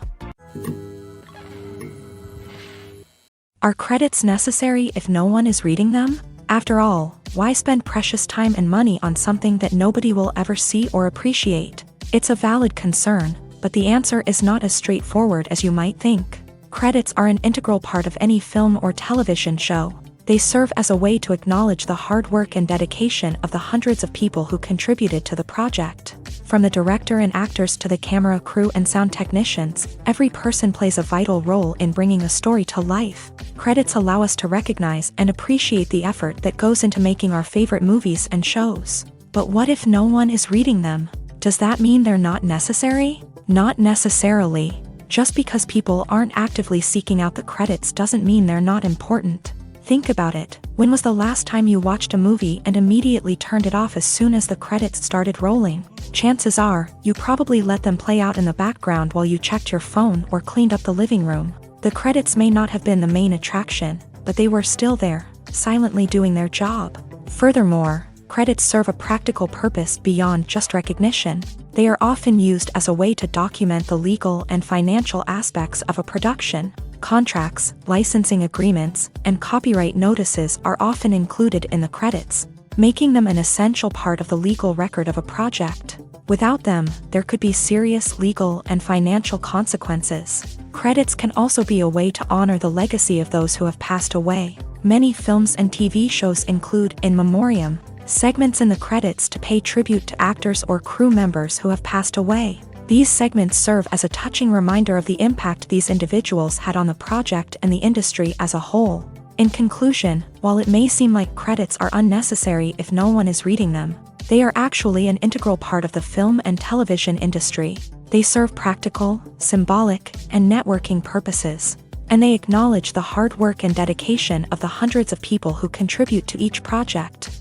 Are credits necessary if no one is reading them? After all, why spend precious time and money on something that nobody will ever see or appreciate? It's a valid concern, but the answer is not as straightforward as you might think. Credits are an integral part of any film or television show. They serve as a way to acknowledge the hard work and dedication of the hundreds of people who contributed to the project. From the director and actors to the camera crew and sound technicians, every person plays a vital role in bringing a story to life. Credits allow us to recognize and appreciate the effort that goes into making our favorite movies and shows. But what if no one is reading them? Does that mean they're not necessary? Not necessarily. Just because people aren't actively seeking out the credits doesn't mean they're not important. Think about it. When was the last time you watched a movie and immediately turned it off as soon as the credits started rolling? Chances are, you probably let them play out in the background while you checked your phone or cleaned up the living room. The credits may not have been the main attraction, but they were still there, silently doing their job. Furthermore, credits serve a practical purpose beyond just recognition. They are often used as a way to document the legal and financial aspects of a production. Contracts, licensing agreements, and copyright notices are often included in the credits, making them an essential part of the legal record of a project. Without them, there could be serious legal and financial consequences. Credits can also be a way to honor the legacy of those who have passed away. Many films and TV shows include in memoriam segments in the credits to pay tribute to actors or crew members who have passed away. These segments serve as a touching reminder of the impact these individuals had on the project and the industry as a whole. In conclusion, while it may seem like credits are unnecessary if no one is reading them, they are actually an integral part of the film and television industry. They serve practical, symbolic, and networking purposes, and they acknowledge the hard work and dedication of the hundreds of people who contribute to each project.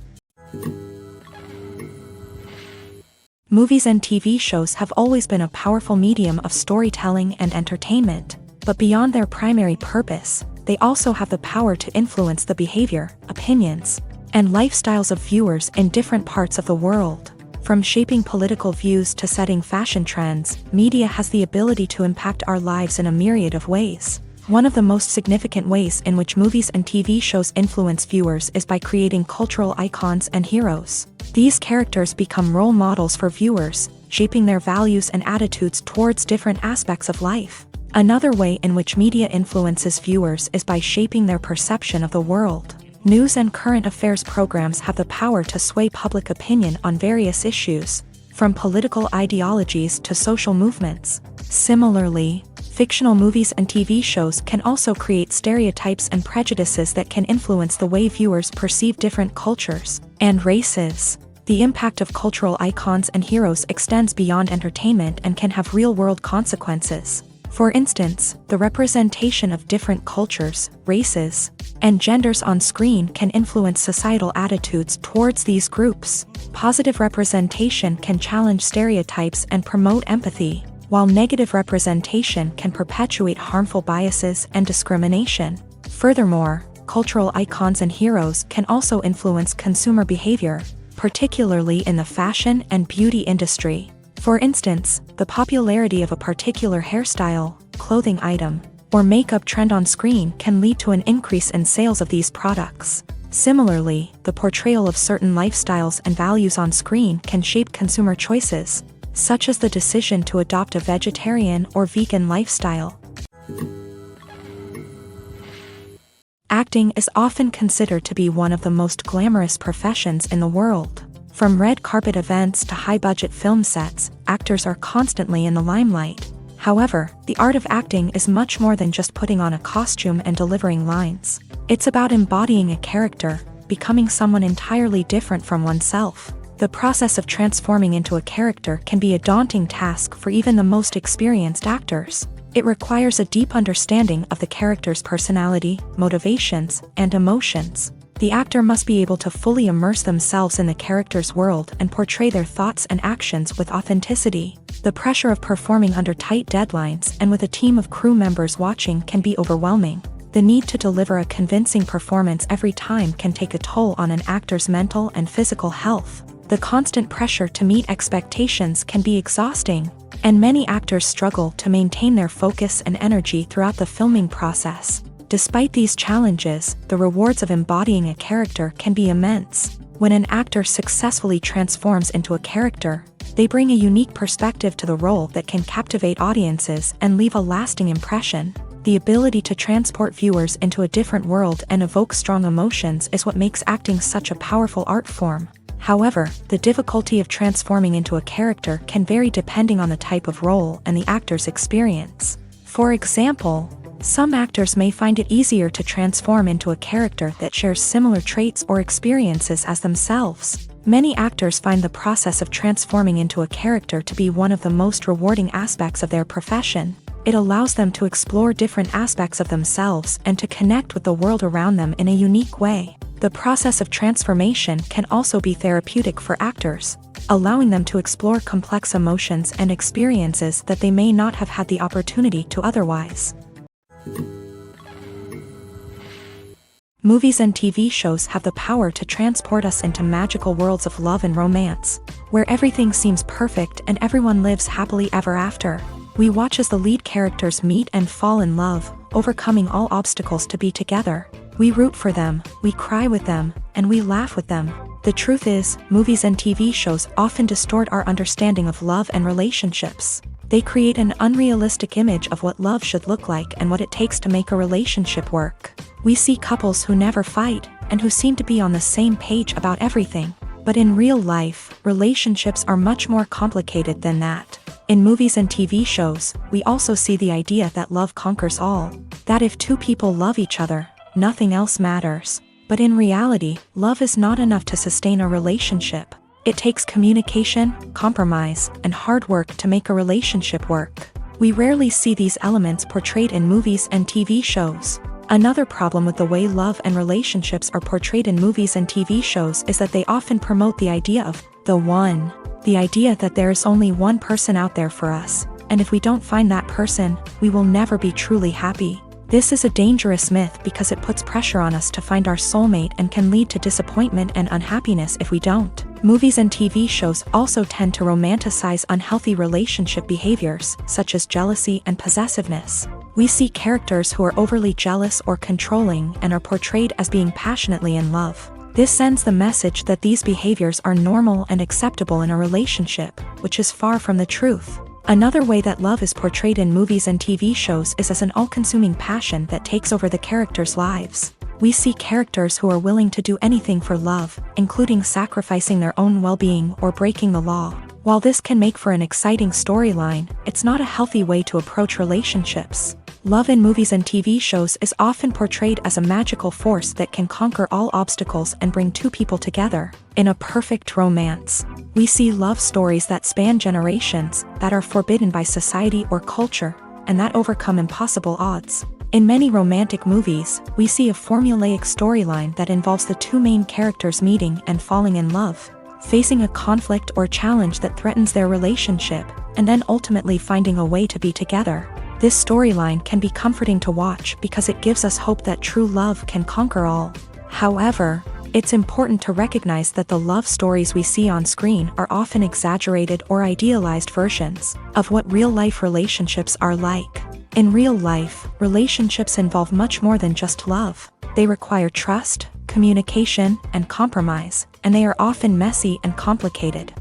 Movies and TV shows have always been a powerful medium of storytelling and entertainment, but beyond their primary purpose, they also have the power to influence the behavior, opinions, and lifestyles of viewers in different parts of the world. From shaping political views to setting fashion trends, media has the ability to impact our lives in a myriad of ways. One of the most significant ways in which movies and TV shows influence viewers is by creating cultural icons and heroes. These characters become role models for viewers, shaping their values and attitudes towards different aspects of life. Another way in which media influences viewers is by shaping their perception of the world. News and current affairs programs have the power to sway public opinion on various issues, from political ideologies to social movements. Similarly, fictional movies and TV shows can also create stereotypes and prejudices that can influence the way viewers perceive different cultures and races. The impact of cultural icons and heroes extends beyond entertainment and can have real-world consequences. For instance, the representation of different cultures, races, and genders on screen can influence societal attitudes towards these groups. Positive representation can challenge stereotypes and promote empathy, while negative representation can perpetuate harmful biases and discrimination. Furthermore, cultural icons and heroes can also influence consumer behavior, particularly in the fashion and beauty industry. For instance, the popularity of a particular hairstyle, clothing item, or makeup trend on screen can lead to an increase in sales of these products. Similarly, the portrayal of certain lifestyles and values on screen can shape consumer choices, such as the decision to adopt a vegetarian or vegan lifestyle. Acting is often considered to be one of the most glamorous professions in the world. From red carpet events to high-budget film sets, actors are constantly in the limelight. However, the art of acting is much more than just putting on a costume and delivering lines. It's about embodying a character, becoming someone entirely different from oneself. The process of transforming into a character can be a daunting task for even the most experienced actors. It requires a deep understanding of the character's personality, motivations, and emotions. The actor must be able to fully immerse themselves in the character's world and portray their thoughts and actions with authenticity. The pressure of performing under tight deadlines and with a team of crew members watching can be overwhelming. The need to deliver a convincing performance every time can take a toll on an actor's mental and physical health. The constant pressure to meet expectations can be exhausting, and many actors struggle to maintain their focus and energy throughout the filming process. Despite these challenges, the rewards of embodying a character can be immense. When an actor successfully transforms into a character, They bring a unique perspective to the role that can captivate audiences and leave a lasting impression. The ability to transport viewers into a different world and evoke strong emotions is what makes acting such a powerful art form. However, the difficulty of transforming into a character can vary depending on the type of role and the actor's experience. For example, some actors may find it easier to transform into a character that shares similar traits or experiences as themselves. Many actors find the process of transforming into a character to be one of the most rewarding aspects of their profession. It allows them to explore different aspects of themselves and to connect with the world around them in a unique way. The process of transformation can also be therapeutic for actors, allowing them to explore complex emotions and experiences that they may not have had the opportunity to otherwise. Movies and TV shows have the power to transport us into magical worlds of love and romance, where everything seems perfect and everyone lives happily ever after. We watch as the lead characters meet and fall in love, overcoming all obstacles to be together. We root for them, we cry with them, and we laugh with them. The truth is, movies and TV shows often distort our understanding of love and relationships. They create an unrealistic image of what love should look like and what it takes to make a relationship work. We see couples who never fight, and who seem to be on the same page about everything. But in real life, relationships are much more complicated than that. In movies and TV shows, we also see the idea that love conquers all. That if two people love each other, nothing else matters. But in reality, love is not enough to sustain a relationship. It takes communication, compromise, and hard work to make a relationship work. We rarely see these elements portrayed in movies and TV shows. Another problem with the way love and relationships are portrayed in movies and TV shows is that they often promote the idea of the one. The idea that there is only one person out there for us, and if we don't find that person, we will never be truly happy. This is a dangerous myth because it puts pressure on us to find our soulmate and can lead to disappointment and unhappiness if we don't. Movies and TV shows also tend to romanticize unhealthy relationship behaviors, such as jealousy and possessiveness. We see characters who are overly jealous or controlling and are portrayed as being passionately in love. This sends the message that these behaviors are normal and acceptable in a relationship, which is far from the truth. Another way that love is portrayed in movies and TV shows is as an all-consuming passion that takes over the characters' lives. We see characters who are willing to do anything for love, including sacrificing their own well-being or breaking the law. While this can make for an exciting storyline, it's not a healthy way to approach relationships. Love in movies and TV shows is often portrayed as a magical force that can conquer all obstacles and bring two people together. In a perfect romance, we see love stories that span generations, that are forbidden by society or culture, and that overcome impossible odds. In many romantic movies, we see a formulaic storyline that involves the two main characters meeting and falling in love, facing a conflict or challenge that threatens their relationship, and then ultimately finding a way to be together. This storyline can be comforting to watch because it gives us hope that true love can conquer all. However, it's important to recognize that the love stories we see on screen are often exaggerated or idealized versions of what real-life relationships are like. In real life, relationships involve much more than just love. They require trust, communication, and compromise, and they are often messy and complicated.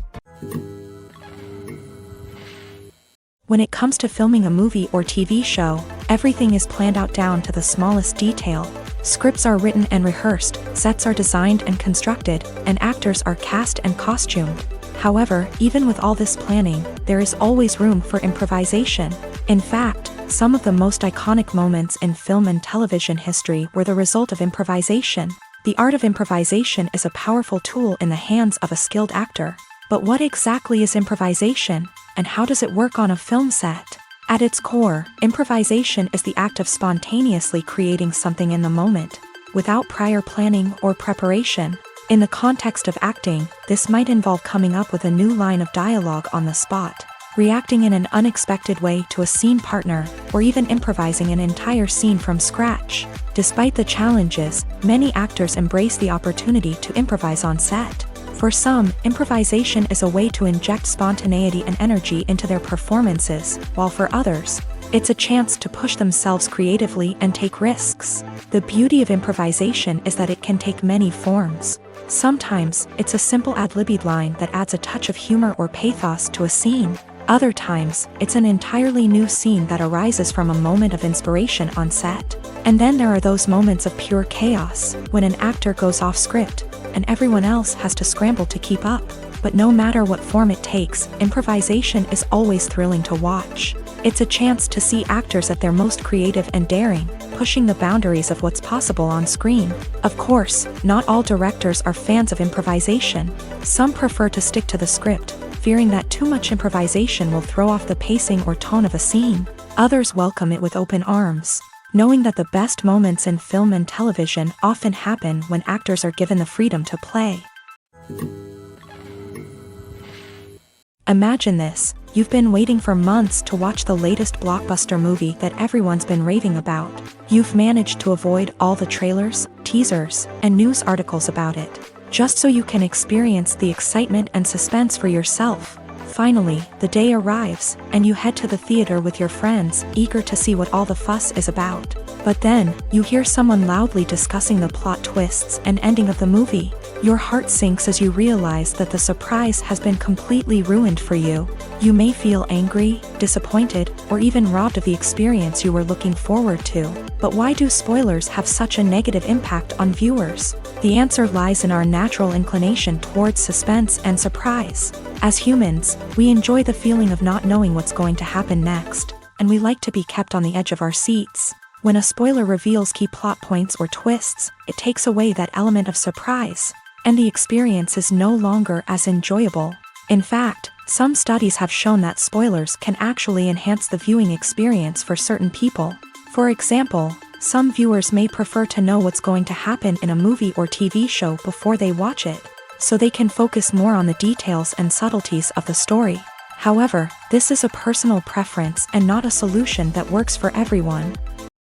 When it comes to filming a movie or TV show, everything is planned out down to the smallest detail. Scripts are written and rehearsed, sets are designed and constructed, and actors are cast and costumed. However, even with all this planning, there is always room for improvisation. In fact, some of the most iconic moments in film and television history were the result of improvisation. The art of improvisation is a powerful tool in the hands of a skilled actor. But what exactly is improvisation, and how does it work on a film set? At its core, improvisation is the act of spontaneously creating something in the moment, without prior planning or preparation. In the context of acting, this might involve coming up with a new line of dialogue on the spot, reacting in an unexpected way to a scene partner, or even improvising an entire scene from scratch. Despite the challenges, many actors embrace the opportunity to improvise on set. For some, improvisation is a way to inject spontaneity and energy into their performances, while for others, It's a chance to push themselves creatively and take risks. The beauty of improvisation is that it can take many forms. Sometimes, it's a simple ad-libbed line that adds a touch of humor or pathos to a scene. Other times, it's an entirely new scene that arises from a moment of inspiration on set. And then there are those moments of pure chaos, when an actor goes off script, and everyone else has to scramble to keep up. But no matter what form it takes, improvisation is always thrilling to watch. It's a chance to see actors at their most creative and daring, pushing the boundaries of what's possible on screen. Of course, not all directors are fans of improvisation. Some prefer to stick to the script, fearing that too much improvisation will throw off the pacing or tone of a scene. Others welcome it with open arms, knowing that the best moments in film and television often happen when actors are given the freedom to play. Imagine this: you've been waiting for months to watch the latest blockbuster movie that everyone's been raving about. You've managed to avoid all the trailers, teasers, and news articles about it, just so you can experience the excitement and suspense for yourself. Finally, the day arrives, and you head to the theater with your friends, eager to see what all the fuss is about. But then, you hear someone loudly discussing the plot twists and ending of the movie. Your heart sinks as you realize that the surprise has been completely ruined for you. You may feel angry, disappointed, or even robbed of the experience you were looking forward to. But why do spoilers have such a negative impact on viewers? The answer lies in our natural inclination towards suspense and surprise. As humans, we enjoy the feeling of not knowing what's going to happen next, and we like to be kept on the edge of our seats. When a spoiler reveals key plot points or twists, it takes away that element of surprise, and the experience is no longer as enjoyable. In fact, some studies have shown that spoilers can actually enhance the viewing experience for certain people. For example, some viewers may prefer to know what's going to happen in a movie or TV show before they watch it, so they can focus more on the details and subtleties of the story. However, this is a personal preference and not a solution that works for everyone.